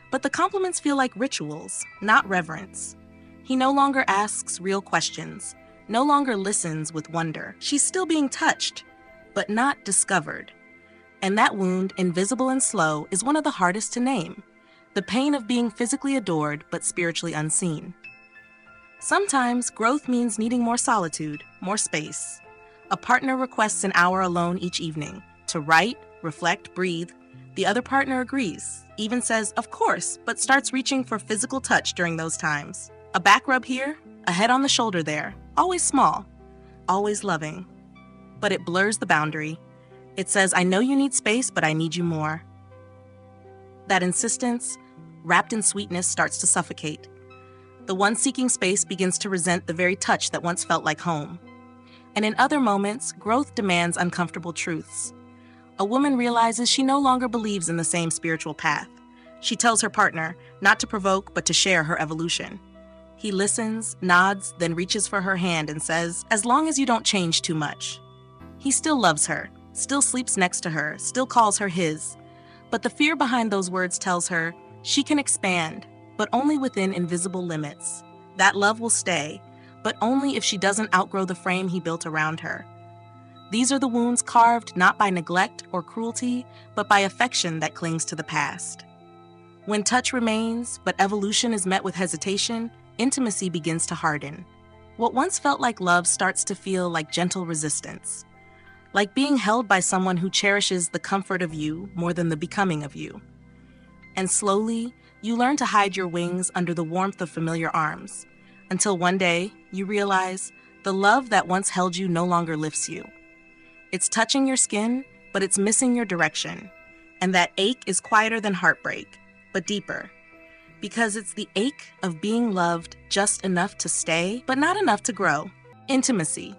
But the compliments feel like rituals, not reverence. He no longer asks real questions, no longer listens with wonder. She's still being touched, but not discovered. And that wound, invisible and slow, is one of the hardest to name. The pain of being physically adored, but spiritually unseen. Sometimes growth means needing more solitude, more space. A partner requests an hour alone each evening to write, reflect, breathe. The other partner agrees, even says, "Of course," but starts reaching for physical touch during those times. A back rub here, a head on the shoulder there, always small, always loving. But it blurs the boundary. It says, "I know you need space, but I need you more." That insistence, wrapped in sweetness, starts to suffocate. The one seeking space begins to resent the very touch that once felt like home. And in other moments, growth demands uncomfortable truths. A woman realizes she no longer believes in the same spiritual path. She tells her partner, not to provoke, but to share her evolution. He listens, nods, then reaches for her hand and says, "As long as you don't change too much." He still loves her, still sleeps next to her, still calls her his. But the fear behind those words tells her she can expand, but only within invisible limits. That love will stay, but only if she doesn't outgrow the frame he built around her. These are the wounds carved not by neglect or cruelty, but by affection that clings to the past. When touch remains, but evolution is met with hesitation, intimacy begins to harden. What once felt like love starts to feel like gentle resistance, like being held by someone who cherishes the comfort of you more than the becoming of you. And slowly, you learn to hide your wings under the warmth of familiar arms, until one day you realize the love that once held you no longer lifts you. It's touching your skin, but it's missing your direction. And that ache is quieter than heartbreak, but deeper. Because it's the ache of being loved just enough to stay, but not enough to grow. Intimacy.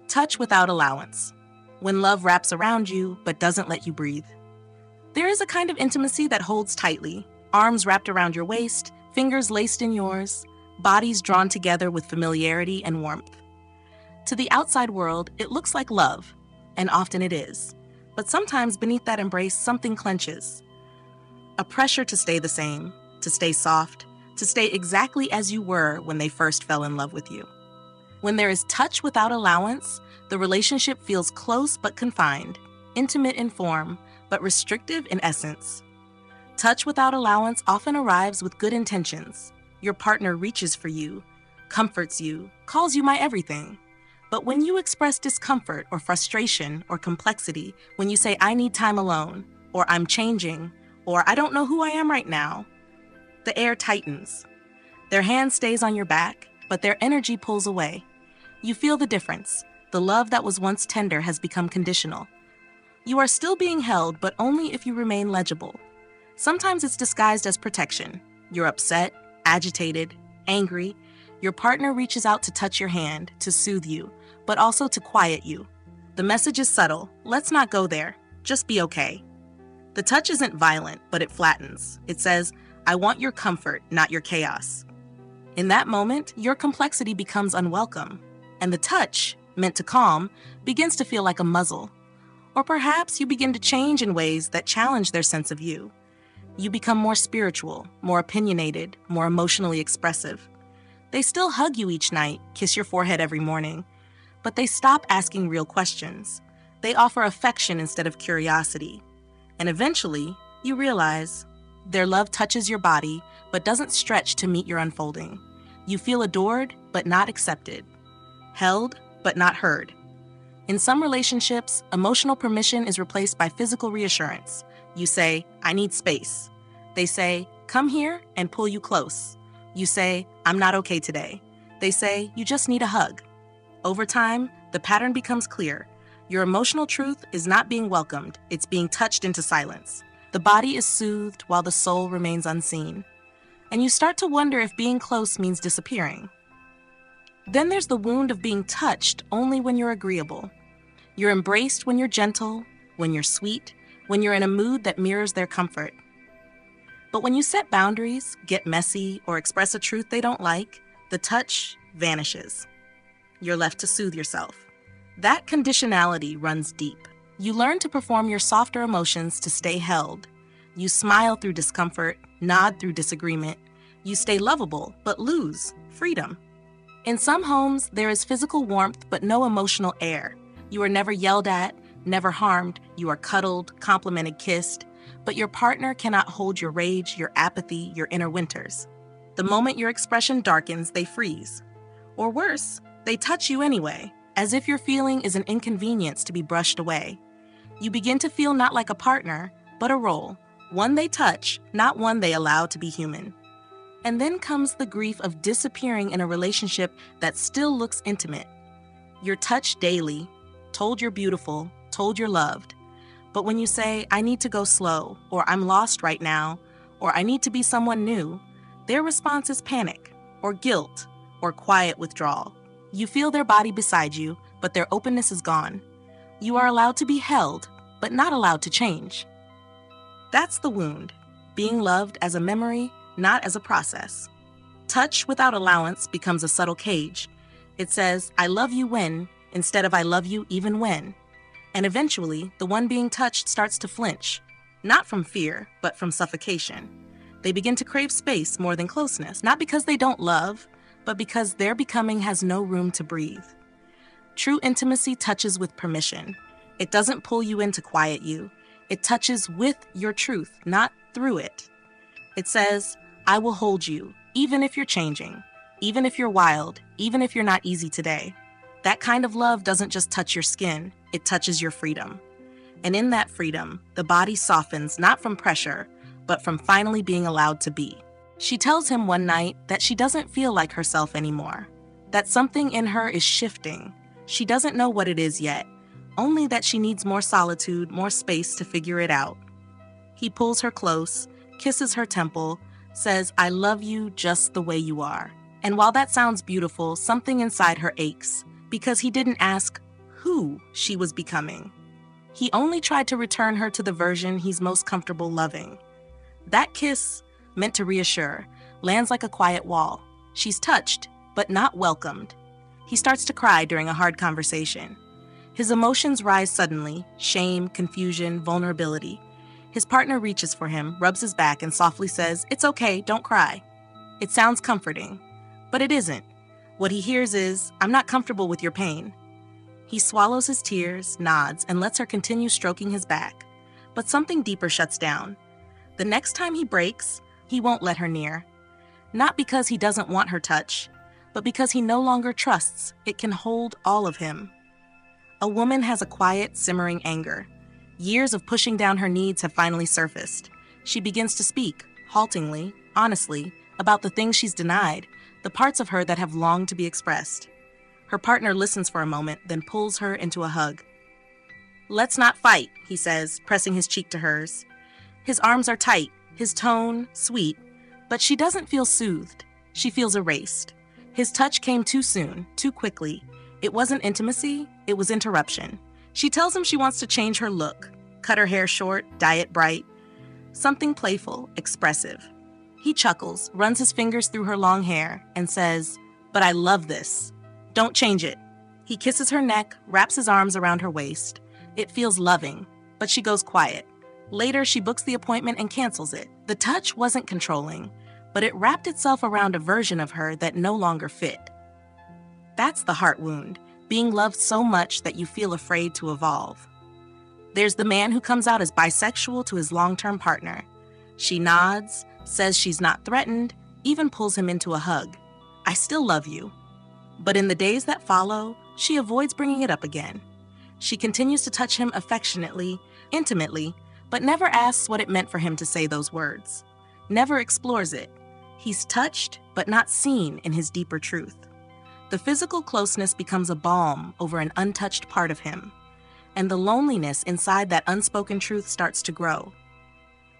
Touch without allowance. When love wraps around you, but doesn't let you breathe. There is a kind of intimacy that holds tightly, arms wrapped around your waist, fingers laced in yours, bodies drawn together with familiarity and warmth. To the outside world, it looks like love, and often it is. But sometimes beneath that embrace, something clenches. A pressure to stay the same, to stay soft, to stay exactly as you were when they first fell in love with you. When there is touch without allowance, the relationship feels close but confined, intimate in form, but restrictive in essence. Touch without allowance often arrives with good intentions. Your partner reaches for you, comforts you, calls you my everything. But when you express discomfort or frustration or complexity, when you say, "I need time alone," or "I'm changing," or "I don't know who I am right now," the air tightens. Their hand stays on your back, but their energy pulls away. You feel the difference. The love that was once tender has become conditional. You are still being held, but only if you remain legible. Sometimes it's disguised as protection. You're upset, agitated, angry. Your partner reaches out to touch your hand, to soothe you, but also to quiet you. The message is subtle. Let's not go there. Just be okay. The touch isn't violent, but it flattens. It says, "I want your comfort, not your chaos." In that moment, your complexity becomes unwelcome, and the touch, meant to calm, begins to feel like a muzzle. Or perhaps you begin to change in ways that challenge their sense of you. You become more spiritual, more opinionated, more emotionally expressive. They still hug you each night, kiss your forehead every morning, but they stop asking real questions. They offer affection instead of curiosity. And eventually, you realize their love touches your body, but doesn't stretch to meet your unfolding. You feel adored, but not accepted. Held, but not heard. In some relationships, emotional permission is replaced by physical reassurance. You say, I need space. They say, come here, and pull you close. You say, I'm not okay today. They say, you just need a hug. Over time, the pattern becomes clear. Your emotional truth is not being welcomed, it's being touched into silence. The body is soothed while the soul remains unseen. And you start to wonder if being close means disappearing. Then there's the wound of being touched only when you're agreeable. You're embraced when you're gentle, when you're sweet, when you're in a mood that mirrors their comfort. But when you set boundaries, get messy, or express a truth they don't like, the touch vanishes. You're left to soothe yourself. That conditionality runs deep. You learn to perform your softer emotions to stay held. You smile through discomfort, nod through disagreement. You stay lovable, but lose freedom. In some homes, there is physical warmth, but no emotional air. You are never yelled at, never harmed. You are cuddled, complimented, kissed. But your partner cannot hold your rage, your apathy, your inner winters. The moment your expression darkens, they freeze. Or worse, they touch you anyway, as if your feeling is an inconvenience to be brushed away. You begin to feel not like a partner, but a role, one they touch, not one they allow to be human. And then comes the grief of disappearing in a relationship that still looks intimate. You're touched daily, told you're beautiful, told you're loved. But when you say, I need to go slow, or I'm lost right now, or I need to be someone new, their response is panic, or guilt, or quiet withdrawal. You feel their body beside you, but their openness is gone. You are allowed to be held, but not allowed to change. That's the wound, being loved as a memory, not as a process. Touch without allowance becomes a subtle cage. It says, I love you when, instead of I love you even when. And eventually, the one being touched starts to flinch, not from fear, but from suffocation. They begin to crave space more than closeness, not because they don't love, but because their becoming has no room to breathe. True intimacy touches with permission. It doesn't pull you in to quiet you. It touches with your truth, not through it. It says, I will hold you, even if you're changing, even if you're wild, even if you're not easy today. That kind of love doesn't just touch your skin, it touches your freedom. And in that freedom, the body softens not from pressure, but from finally being allowed to be. She tells him one night that she doesn't feel like herself anymore, that something in her is shifting. She doesn't know what it is yet, only that she needs more solitude, more space to figure it out. He pulls her close, kisses her temple, says, I love you just the way you are. And while that sounds beautiful, something inside her aches, because he didn't ask who she was becoming. He only tried to return her to the version he's most comfortable loving. That kiss, meant to reassure, lands like a quiet wall. She's touched, but not welcomed. He starts to cry during a hard conversation. His emotions rise suddenly, shame, confusion, vulnerability. His partner reaches for him, rubs his back, and softly says, it's okay, don't cry. It sounds comforting, but it isn't. What he hears is, I'm not comfortable with your pain. He swallows his tears, nods, and lets her continue stroking his back. But something deeper shuts down. The next time he breaks, he won't let her near. Not because he doesn't want her touch, but because he no longer trusts it can hold all of him. A woman has a quiet, simmering anger. Years of pushing down her needs have finally surfaced. She begins to speak, haltingly, honestly, about the things she's denied, the parts of her that have longed to be expressed. Her partner listens for a moment, then pulls her into a hug. Let's not fight, he says, pressing his cheek to hers. His arms are tight, his tone sweet, but she doesn't feel soothed. She feels erased. His touch came too soon, too quickly. It wasn't intimacy, it was interruption. She tells him she wants to change her look, cut her hair short, dye it bright. Something playful, expressive. He chuckles, runs his fingers through her long hair, and says, "But I love this. Don't change it." He kisses her neck, wraps his arms around her waist. It feels loving, but she goes quiet. Later, she books the appointment and cancels it. The touch wasn't controlling, but it wrapped itself around a version of her that no longer fit. That's the heart wound, being loved so much that you feel afraid to evolve. There's the man who comes out as bisexual to his long-term partner. She nods, says she's not threatened, even pulls him into a hug. "I still love you." But in the days that follow, she avoids bringing it up again. She continues to touch him affectionately, intimately, but never asks what it meant for him to say those words. Never explores it. He's touched, but not seen in his deeper truth. The physical closeness becomes a balm over an untouched part of him, and the loneliness inside that unspoken truth starts to grow.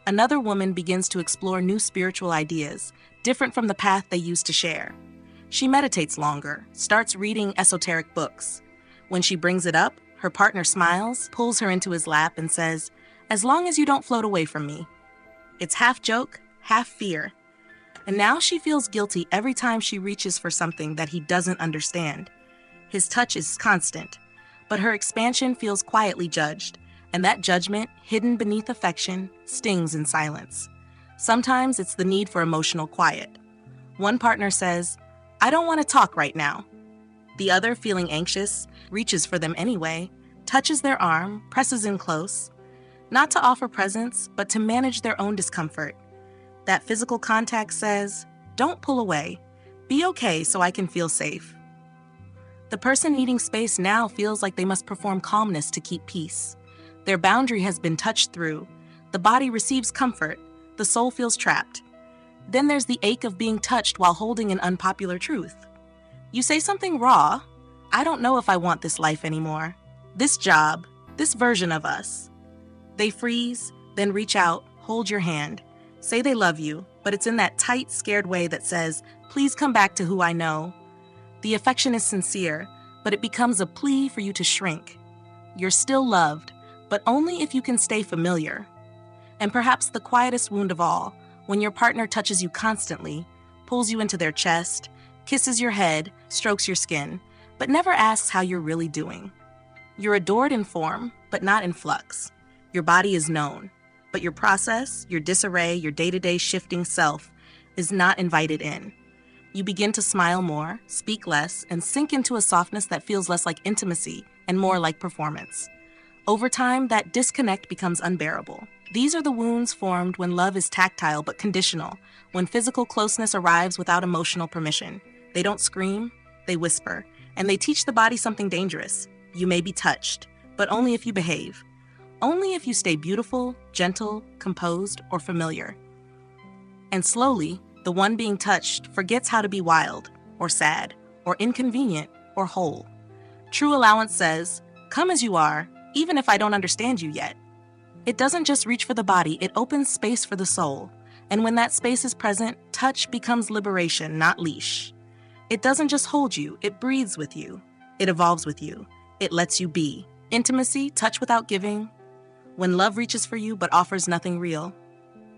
Another woman begins to explore new spiritual ideas, different from the path they used to share. She meditates longer, starts reading esoteric books. When she brings it up, her partner smiles, pulls her into his lap, and says, "As long as you don't float away from me." It's half joke, half fear. And now she feels guilty every time she reaches for something that he doesn't understand. His touch is constant, but her expansion feels quietly judged, and that judgment, hidden beneath affection, stings in silence. Sometimes it's the need for emotional quiet. One partner says, "I don't want to talk right now." The other, feeling anxious, reaches for them anyway, touches their arm, presses in close, not to offer presence, but to manage their own discomfort. That physical contact says, "Don't pull away. Be okay so I can feel safe." The person needing space now feels like they must perform calmness to keep peace. Their boundary has been touched through. The body receives comfort. The soul feels trapped. Then there's the ache of being touched while holding an unpopular truth. You say something raw. "I don't know if I want this life anymore. This job, this version of us." They freeze, then reach out, hold your hand, say they love you, but it's in that tight, scared way that says, "Please come back to who I know." The affection is sincere, but it becomes a plea for you to shrink. You're still loved, but only if you can stay familiar. And perhaps the quietest wound of all, when your partner touches you constantly, pulls you into their chest, kisses your head, strokes your skin, but never asks how you're really doing. You're adored in form, but not in flux. Your body is known, but your process, your disarray, your day-to-day shifting self is not invited in. You begin to smile more, speak less, and sink into a softness that feels less like intimacy and more like performance. Over time, that disconnect becomes unbearable. These are the wounds formed when love is tactile but conditional, when physical closeness arrives without emotional permission. They don't scream, they whisper, and they teach the body something dangerous. You may be touched, but only if you behave. Only if you stay beautiful, gentle, composed, or familiar. And slowly, the one being touched forgets how to be wild, or sad, or inconvenient, or whole. True allowance says, "Come as you are, even if I don't understand you yet." It doesn't just reach for the body, it opens space for the soul. And when that space is present, touch becomes liberation, not leash. It doesn't just hold you, it breathes with you. It evolves with you. It lets you be. Intimacy, touch without giving. When love reaches for you but offers nothing real.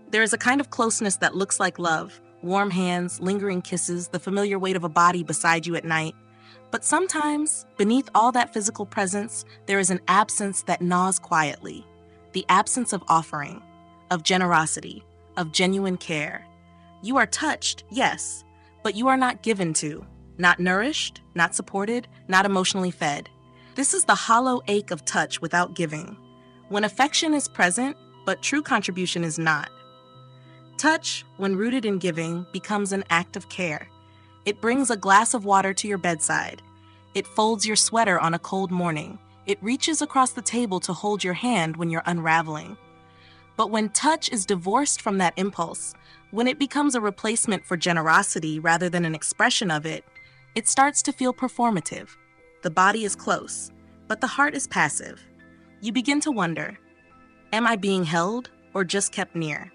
There is a kind of closeness that looks like love. Warm hands, lingering kisses, the familiar weight of a body beside you at night. But sometimes, beneath all that physical presence, there is an absence that gnaws quietly. The absence of offering, of generosity, of genuine care. You are touched, yes, but you are not given to, not nourished, not supported, not emotionally fed. This is the hollow ache of touch without giving. When affection is present, but true contribution is not. Touch, when rooted in giving, becomes an act of care. It brings a glass of water to your bedside. It folds your sweater on a cold morning. It reaches across the table to hold your hand when you're unraveling. But when touch is divorced from that impulse, when it becomes a replacement for generosity rather than an expression of it, it starts to feel performative. The body is close, but the heart is passive. You begin to wonder, am I being held or just kept near?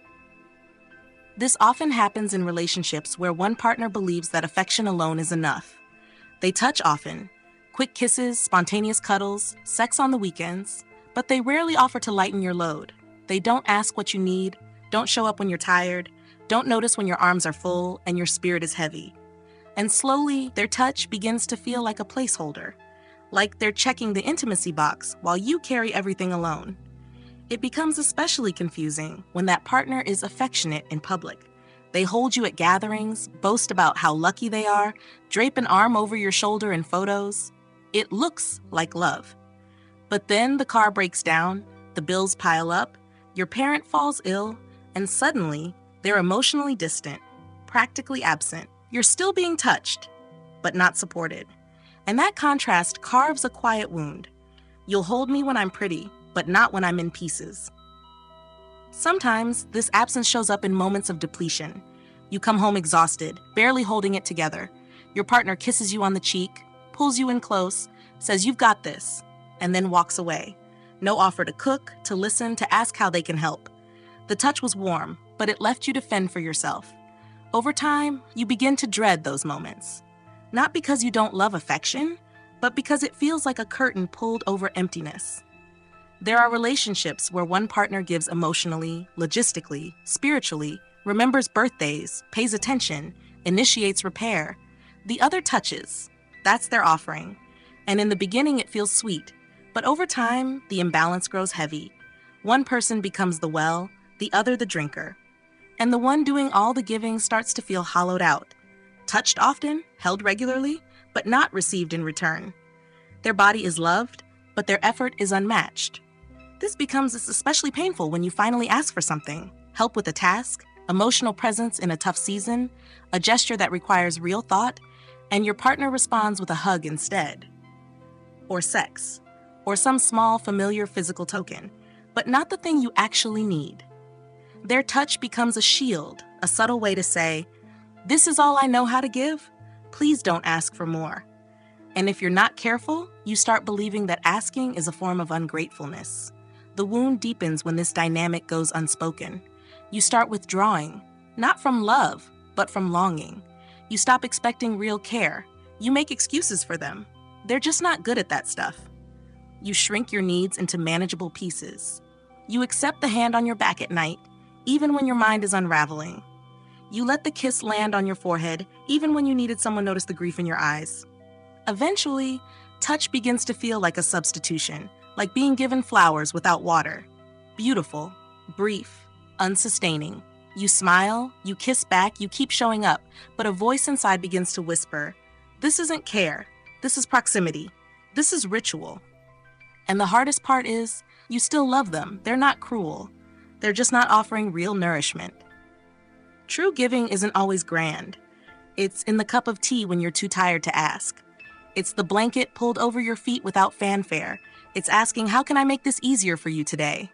This often happens in relationships where one partner believes that affection alone is enough. They touch often, quick kisses, spontaneous cuddles, sex on the weekends, but they rarely offer to lighten your load. They don't ask what you need, don't show up when you're tired, don't notice when your arms are full and your spirit is heavy. And slowly, their touch begins to feel like a placeholder, like they're checking the intimacy box while you carry everything alone. It becomes especially confusing when that partner is affectionate in public. They hold you at gatherings, boast about how lucky they are, drape an arm over your shoulder in photos. It looks like love. But then the car breaks down, the bills pile up, your parent falls ill, and suddenly they're emotionally distant, practically absent. You're still being touched, but not supported. And that contrast carves a quiet wound. You'll hold me when I'm pretty, but not when I'm in pieces. Sometimes, this absence shows up in moments of depletion. You come home exhausted, barely holding it together. Your partner kisses you on the cheek, pulls you in close, says you've got this, and then walks away. No offer to cook, to listen, to ask how they can help. The touch was warm, but it left you to fend for yourself. Over time, you begin to dread those moments. Not because you don't love affection, but because it feels like a curtain pulled over emptiness. There are relationships where one partner gives emotionally, logistically, spiritually, remembers birthdays, pays attention, initiates repair. The other touches. That's their offering. And in the beginning, it feels sweet. But over time, the imbalance grows heavy. One person becomes the well, the other the drinker. And the one doing all the giving starts to feel hollowed out. Touched often, held regularly, but not received in return. Their body is loved, but their effort is unmatched. This becomes especially painful when you finally ask for something: help with a task, emotional presence in a tough season, a gesture that requires real thought, and your partner responds with a hug instead. Or sex, or some small familiar physical token, but not the thing you actually need. Their touch becomes a shield, a subtle way to say, "This is all I know how to give. Please don't ask for more." And if you're not careful, you start believing that asking is a form of ungratefulness. The wound deepens when this dynamic goes unspoken. You start withdrawing, not from love, but from longing. You stop expecting real care. You make excuses for them. They're just not good at that stuff. You shrink your needs into manageable pieces. You accept the hand on your back at night, even when your mind is unraveling. You let the kiss land on your forehead, even when you needed someone to notice the grief in your eyes. Eventually, touch begins to feel like a substitution, like being given flowers without water. Beautiful, brief, unsustaining. You smile, you kiss back, you keep showing up, but a voice inside begins to whisper, "This isn't care. This is proximity. This is ritual." And the hardest part is, you still love them. They're not cruel. They're just not offering real nourishment. True giving isn't always grand. It's in the cup of tea when you're too tired to ask. It's the blanket pulled over your feet without fanfare. It's asking, "How can I make this easier for you today?"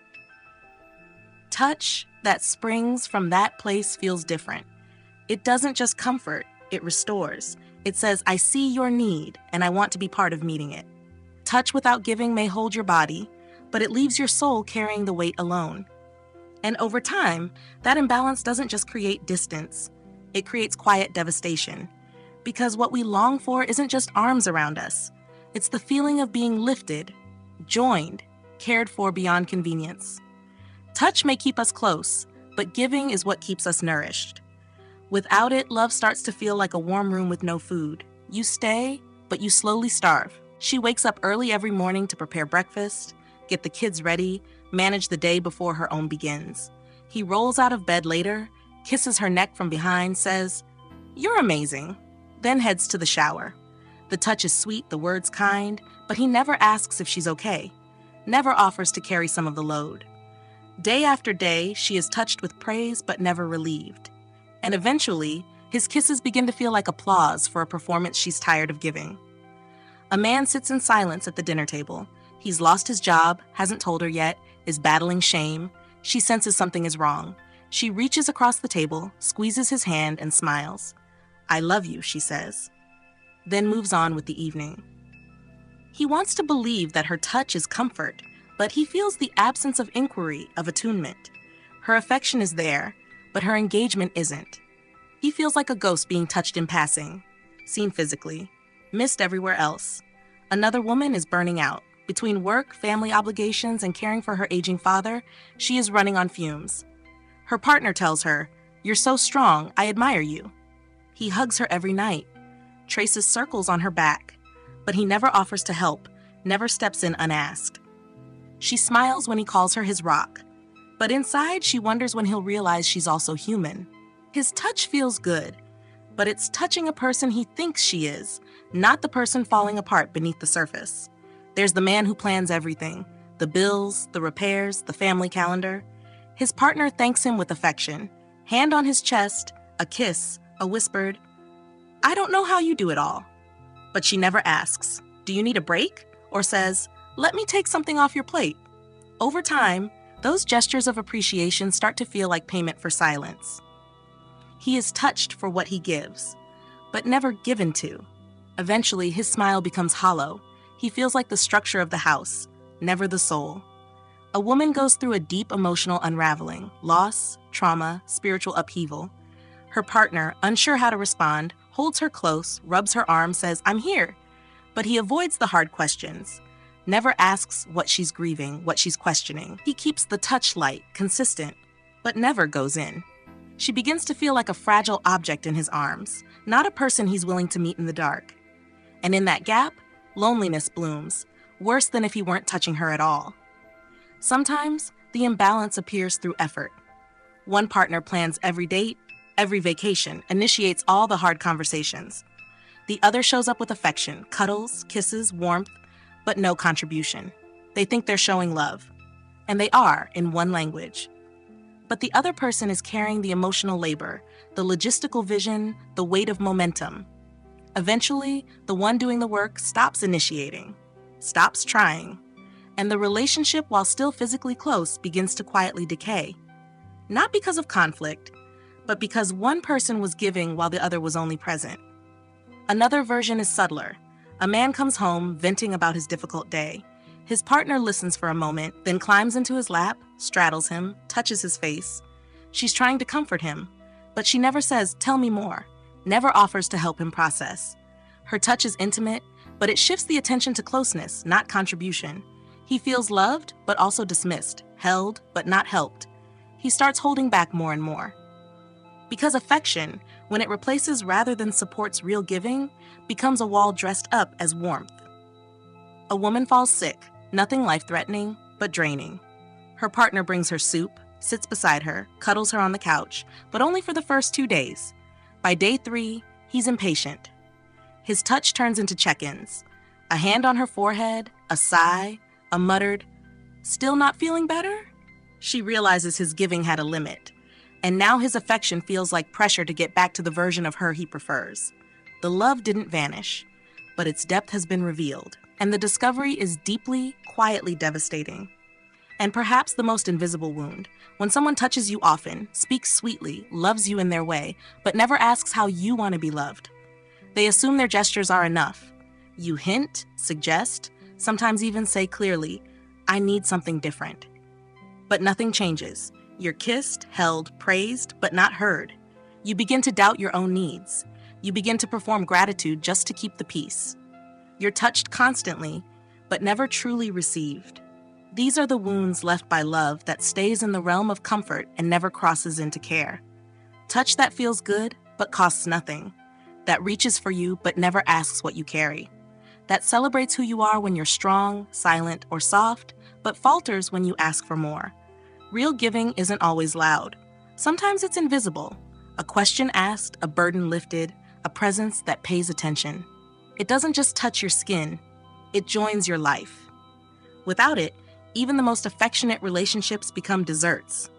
Touch that springs from that place feels different. It doesn't just comfort, it restores. It says, "I see your need, and I want to be part of meeting it." Touch without giving may hold your body, but it leaves your soul carrying the weight alone. And over time, that imbalance doesn't just create distance, it creates quiet devastation. Because what we long for isn't just arms around us, it's the feeling of being lifted, joined, cared for beyond convenience. Touch may keep us close, but giving is what keeps us nourished. Without it, love starts to feel like a warm room with no food. You stay, but you slowly starve. She wakes up early every morning to prepare breakfast, get the kids ready, manage the day before her own begins. He rolls out of bed later, kisses her neck from behind, says, "You're amazing," then heads to the shower. The touch is sweet, the words kind, but he never asks if she's okay, never offers to carry some of the load. Day after day, she is touched with praise but never relieved. And eventually, his kisses begin to feel like applause for a performance she's tired of giving. A man sits in silence at the dinner table. He's lost his job, hasn't told her yet, is battling shame. She senses something is wrong. She reaches across the table, squeezes his hand, and smiles. "I love you," she says. Then moves on with the evening. He wants to believe that her touch is comfort, but he feels the absence of inquiry, of attunement. Her affection is there, but her engagement isn't. He feels like a ghost being touched in passing, seen physically, missed everywhere else. Another woman is burning out. Between work, family obligations, and caring for her aging father, she is running on fumes. Her partner tells her, "You're so strong, I admire you." He hugs her every night, traces circles on her back, but he never offers to help, never steps in unasked. She smiles when he calls her his rock, but inside she wonders when he'll realize she's also human. His touch feels good, but it's touching a person he thinks she is, not the person falling apart beneath the surface. There's the man who plans everything, the bills, the repairs, the family calendar. His partner thanks him with affection, hand on his chest, a kiss, a whispered, "I don't know how you do it all." But she never asks, "Do you need a break?" or says, "Let me take something off your plate." Over time, those gestures of appreciation start to feel like payment for silence. He is touched for what he gives, but never given to. Eventually, his smile becomes hollow. He feels like the structure of the house, never the soul. A woman goes through a deep emotional unraveling, loss, trauma, spiritual upheaval. Her partner, unsure how to respond, holds her close, rubs her arm, says, "I'm here." But he avoids the hard questions, never asks what she's grieving, what she's questioning. He keeps the touch light, consistent, but never goes in. She begins to feel like a fragile object in his arms, not a person he's willing to meet in the dark. And in that gap, loneliness blooms, worse than if he weren't touching her at all. Sometimes, the imbalance appears through effort. One partner plans every date, every vacation, initiates all the hard conversations. The other shows up with affection, cuddles, kisses, warmth, but no contribution. They think they're showing love. And they are, in one language. But the other person is carrying the emotional labor, the logistical vision, the weight of momentum. Eventually, the one doing the work stops initiating, stops trying, and the relationship, while still physically close, begins to quietly decay. Not because of conflict, but because one person was giving while the other was only present. Another version is subtler. A man comes home, venting about his difficult day. His partner listens for a moment, then climbs into his lap, straddles him, touches his face. She's trying to comfort him, but she never says, "Tell me more," never offers to help him process. Her touch is intimate, but it shifts the attention to closeness, not contribution. He feels loved, but also dismissed, held, but not helped. He starts holding back more and more. Because affection, when it replaces rather than supports real giving, becomes a wall dressed up as warmth. A woman falls sick, nothing life-threatening, but draining. Her partner brings her soup, sits beside her, cuddles her on the couch, but only for the first 2 days. By day 3, he's impatient. His touch turns into check-ins. A hand on her forehead, a sigh, a muttered, "Still not feeling better?" She realizes his giving had a limit, and now his affection feels like pressure to get back to the version of her he prefers. The love didn't vanish, but its depth has been revealed, and the discovery is deeply, quietly devastating. And perhaps the most invisible wound, when someone touches you often, speaks sweetly, loves you in their way, but never asks how you want to be loved. They assume their gestures are enough. You hint, suggest, sometimes even say clearly, "I need something different." But nothing changes. You're kissed, held, praised, but not heard. You begin to doubt your own needs. You begin to perform gratitude just to keep the peace. You're touched constantly, but never truly received. These are the wounds left by love that stays in the realm of comfort and never crosses into care. Touch that feels good, but costs nothing. That reaches for you, but never asks what you carry. That celebrates who you are when you're strong, silent, or soft, but falters when you ask for more. Real giving isn't always loud. Sometimes it's invisible. A question asked, a burden lifted, a presence that pays attention. It doesn't just touch your skin, it joins your life. Without it, even the most affectionate relationships become desserts.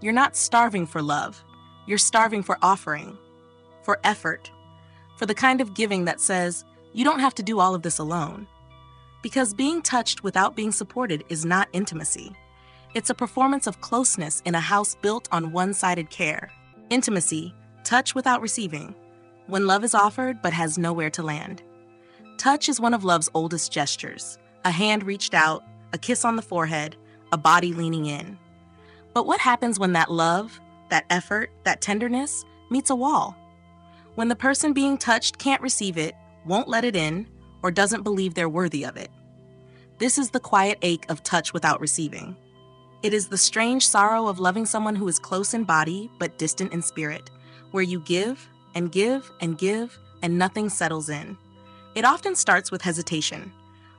You're not starving for love. You're starving for offering, for effort, for the kind of giving that says, you don't have to do all of this alone. Because being touched without being supported is not intimacy. It's a performance of closeness in a house built on one-sided care. Intimacy, touch without receiving, when love is offered but has nowhere to land. Touch is one of love's oldest gestures, a hand reached out, a kiss on the forehead, a body leaning in. But what happens when that love, that effort, that tenderness meets a wall? When the person being touched can't receive it, won't let it in, or doesn't believe they're worthy of it. This is the quiet ache of touch without receiving. It is the strange sorrow of loving someone who is close in body but distant in spirit, where you give and give and give and nothing settles in. It often starts with hesitation.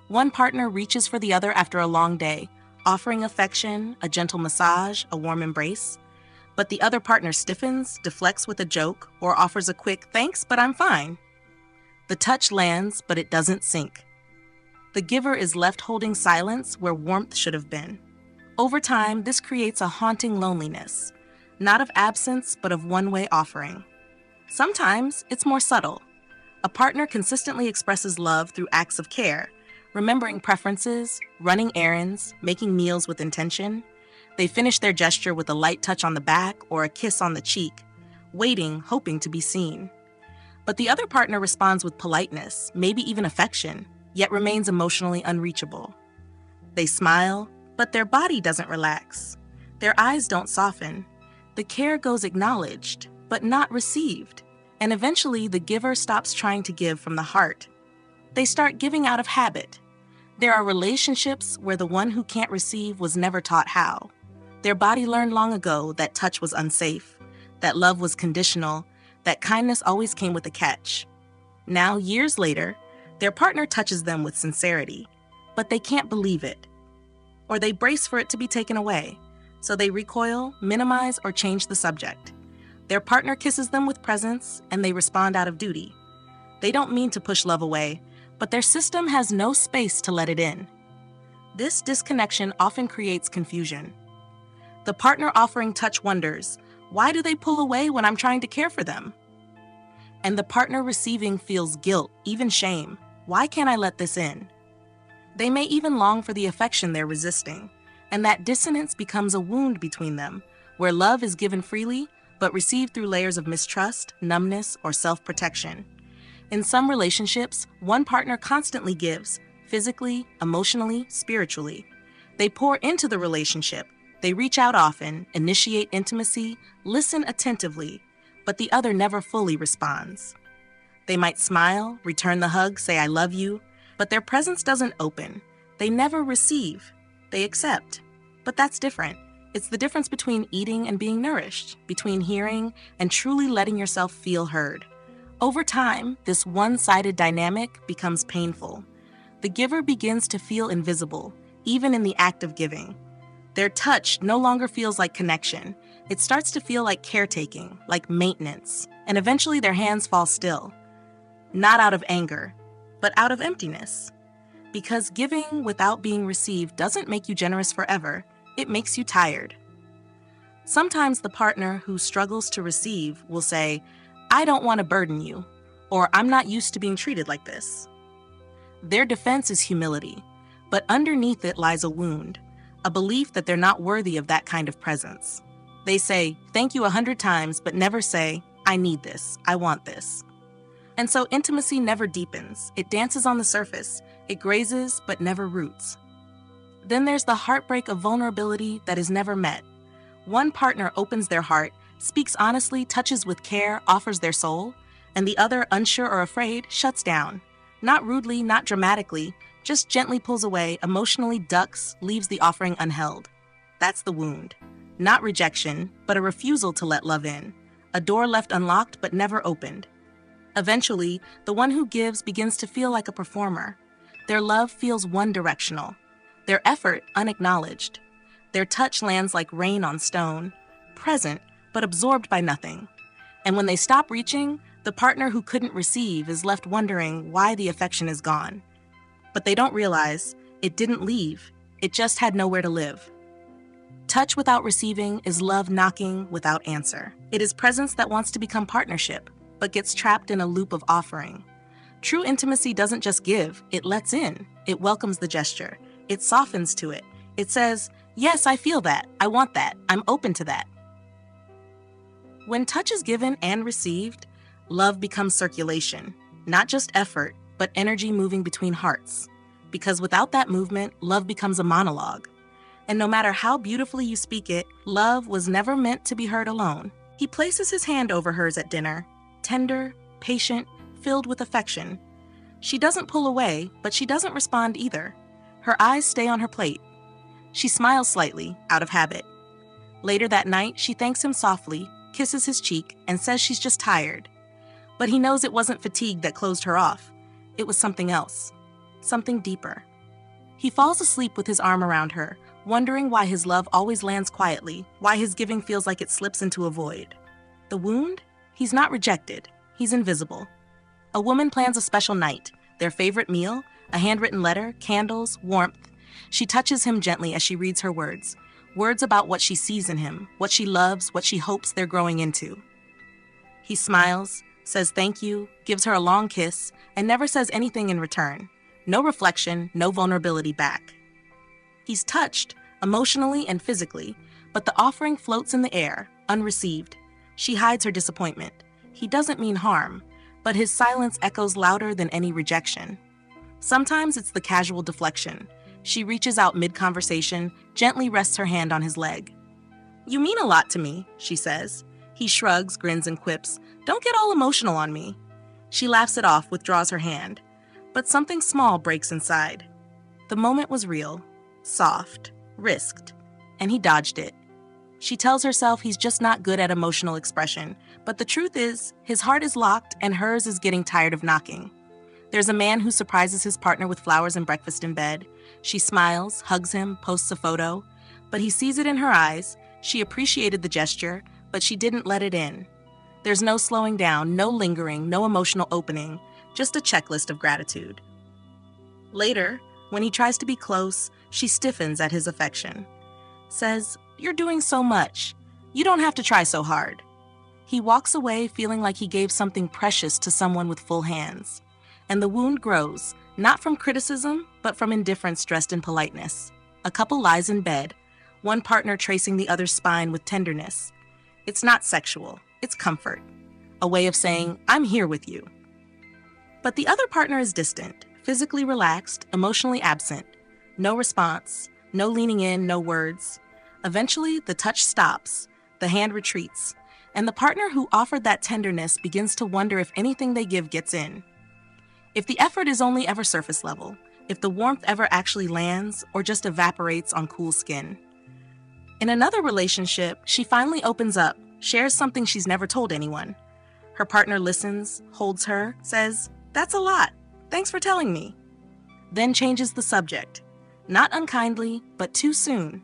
One partner reaches for the other after a long day, offering affection, a gentle massage, a warm embrace. But the other partner stiffens, deflects with a joke, or offers a quick, "Thanks, but I'm fine." The touch lands, but it doesn't sink. The giver is left holding silence where warmth should have been. Over time, this creates a haunting loneliness, not of absence, but of one-way offering. Sometimes it's more subtle. A partner consistently expresses love through acts of care, remembering preferences, running errands, making meals with intention. They finish their gesture with a light touch on the back or a kiss on the cheek, waiting, hoping to be seen. But the other partner responds with politeness, maybe even affection, yet remains emotionally unreachable. They smile, but their body doesn't relax. Their eyes don't soften. The care goes acknowledged, but not received. And eventually, the giver stops trying to give from the heart. They start giving out of habit. There are relationships where the one who can't receive was never taught how. Their body learned long ago that touch was unsafe, that love was conditional, that kindness always came with a catch. Now, years later, their partner touches them with sincerity, but they can't believe it. Or they brace for it to be taken away, so they recoil, minimize, or change the subject. Their partner kisses them with presence, and they respond out of duty. They don't mean to push love away, but their system has no space to let it in. This disconnection often creates confusion. The partner offering touch wonders, why do they pull away when I'm trying to care for them? And the partner receiving feels guilt, even shame. Why can't I let this in? They may even long for the affection they're resisting, and that dissonance becomes a wound between them, where love is given freely, but received through layers of mistrust, numbness, or self-protection. In some relationships, one partner constantly gives, physically, emotionally, spiritually. They pour into the relationship, they reach out often, initiate intimacy, listen attentively, but the other never fully responds. They might smile, return the hug, say "I love you," but their presence doesn't open. They never receive. They accept. But that's different. It's the difference between eating and being nourished, between hearing and truly letting yourself feel heard. Over time, this one-sided dynamic becomes painful. The giver begins to feel invisible, even in the act of giving. Their touch no longer feels like connection. It starts to feel like caretaking, like maintenance, and eventually their hands fall still. Not out of anger, but out of emptiness. Because giving without being received doesn't make you generous forever, it makes you tired. Sometimes the partner who struggles to receive will say, "I don't want to burden you," or "I'm not used to being treated like this." Their defense is humility, but underneath it lies a wound, a belief that they're not worthy of that kind of presence. They say, "Thank you 100 times," but never say, "I need this, I want this." And so intimacy never deepens. It dances on the surface. It grazes, but never roots. Then there's the heartbreak of vulnerability that is never met. One partner opens their heart, speaks honestly, touches with care, offers their soul, and the other, unsure or afraid, shuts down. Not rudely, not dramatically, just gently pulls away, emotionally ducks, leaves the offering unheld. That's the wound. Not rejection, but a refusal to let love in. A door left unlocked but never opened. Eventually, the one who gives begins to feel like a performer. Their love feels one-directional. Their effort unacknowledged. Their touch lands like rain on stone, present but absorbed by nothing. And when they stop reaching, the partner who couldn't receive is left wondering why the affection is gone. But they don't realize it didn't leave, it just had nowhere to live. Touch without receiving is love knocking without answer. It is presence that wants to become partnership, but gets trapped in a loop of offering. True intimacy doesn't just give, it lets in. It welcomes the gesture. It softens to it. It says, "Yes, I feel that. I want that. I'm open to that." When touch is given and received, love becomes circulation, not just effort, but energy moving between hearts. Because without that movement, love becomes a monologue. And no matter how beautifully you speak it, love was never meant to be heard alone. He places his hand over hers at dinner, tender, patient, filled with affection. She doesn't pull away, but she doesn't respond either. Her eyes stay on her plate. She smiles slightly, out of habit. Later that night, she thanks him softly, kisses his cheek, and says she's just tired. But he knows it wasn't fatigue that closed her off. It was something else. Something deeper. He falls asleep with his arm around her, wondering why his love always lands quietly, why his giving feels like it slips into a void. The wound? He's not rejected. He's invisible. A woman plans a special night, their favorite meal, a handwritten letter, candles, warmth. She touches him gently as she reads her words. Words about what she sees in him, what she loves, what she hopes they're growing into. He smiles, says thank you, gives her a long kiss, and never says anything in return. No reflection, no vulnerability back. He's touched, emotionally and physically, but the offering floats in the air, unreceived. She hides her disappointment. He doesn't mean harm, but his silence echoes louder than any rejection. Sometimes it's the casual deflection. She reaches out mid-conversation, gently rests her hand on his leg. "You mean a lot to me," she says. He shrugs, grins, and quips, "Don't get all emotional on me." She laughs it off, withdraws her hand. But something small breaks inside. The moment was real, soft, risked, and he dodged it. She tells herself he's just not good at emotional expression, but the truth is, his heart is locked and hers is getting tired of knocking. There's a man who surprises his partner with flowers and breakfast in bed. She smiles, hugs him, posts a photo, but he sees it in her eyes. She appreciated the gesture, but she didn't let it in. There's no slowing down, no lingering, no emotional opening, just a checklist of gratitude. Later, when he tries to be close, she stiffens at his affection. Says, "You're doing so much. You don't have to try so hard." He walks away feeling like he gave something precious to someone with full hands. And the wound grows, not from criticism, but from indifference dressed in politeness. A couple lies in bed, one partner tracing the other's spine with tenderness. It's not sexual, it's comfort. A way of saying, "I'm here with you." But the other partner is distant, physically relaxed, emotionally absent. No response, no leaning in, no words. Eventually, the touch stops, the hand retreats, and the partner who offered that tenderness begins to wonder if anything they give gets in. If the effort is only ever surface level, if the warmth ever actually lands or just evaporates on cool skin. In another relationship, she finally opens up, shares something she's never told anyone. Her partner listens, holds her, says, "That's a lot. Thanks for telling me." Then changes the subject. Not unkindly, but too soon.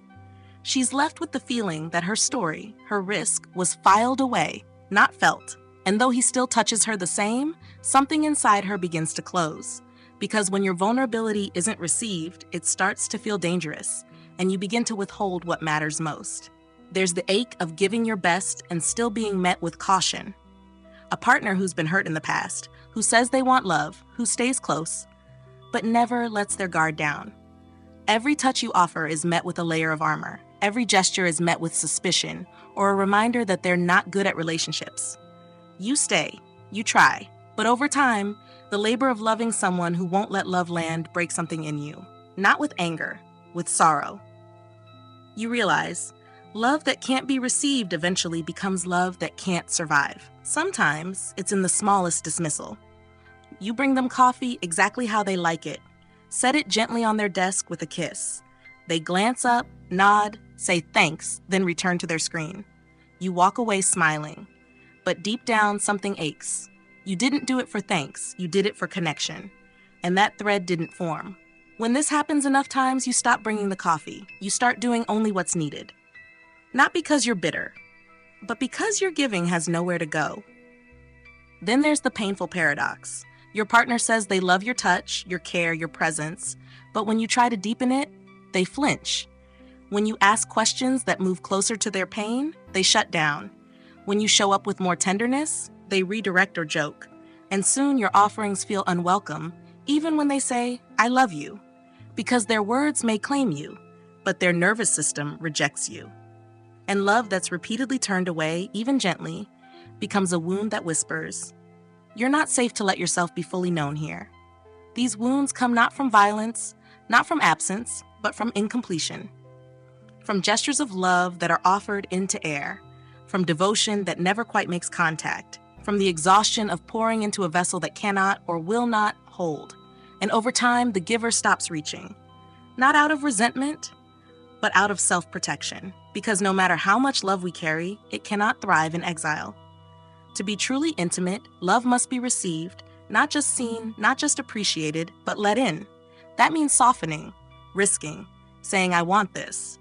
She's left with the feeling that her story, her risk, was filed away, not felt. And though he still touches her the same, something inside her begins to close. Because when your vulnerability isn't received, it starts to feel dangerous, and you begin to withhold what matters most. There's the ache of giving your best and still being met with caution. A partner who's been hurt in the past, who says they want love, who stays close, but never lets their guard down. Every touch you offer is met with a layer of armor. Every gesture is met with suspicion, or a reminder that they're not good at relationships. You stay, you try, but over time, the labor of loving someone who won't let love land breaks something in you. Not with anger, with sorrow. You realize, love that can't be received eventually becomes love that can't survive. Sometimes, it's in the smallest dismissal. You bring them coffee exactly how they like it. Set it gently on their desk with a kiss. They glance up, nod, say thanks, then return to their screen. You walk away smiling. But deep down, something aches. You didn't do it for thanks, you did it for connection. And that thread didn't form. When this happens enough times, you stop bringing the coffee. You start doing only what's needed. Not because you're bitter, but because your giving has nowhere to go. Then there's the painful paradox. Your partner says they love your touch, your care, your presence, but when you try to deepen it, they flinch. When you ask questions that move closer to their pain, they shut down. When you show up with more tenderness, they redirect or joke. And soon your offerings feel unwelcome, even when they say, "I love you," because their words may claim you, but their nervous system rejects you. And love that's repeatedly turned away, even gently, becomes a wound that whispers, "You're not safe to let yourself be fully known here." These wounds come not from violence, not from absence, but from incompletion. From gestures of love that are offered into air, from devotion that never quite makes contact, from the exhaustion of pouring into a vessel that cannot or will not hold. And over time, the giver stops reaching. Not out of resentment, but out of self-protection, because no matter how much love we carry, it cannot thrive in exile. To be truly intimate, love must be received, not just seen, not just appreciated, but let in. That means softening, risking, saying, "I want this."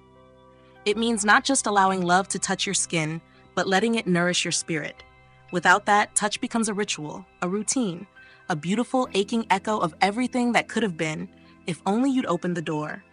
It means not just allowing love to touch your skin, but letting it nourish your spirit. Without that, touch becomes a ritual, a routine, a beautiful, aching echo of everything that could have been, if only you'd opened the door.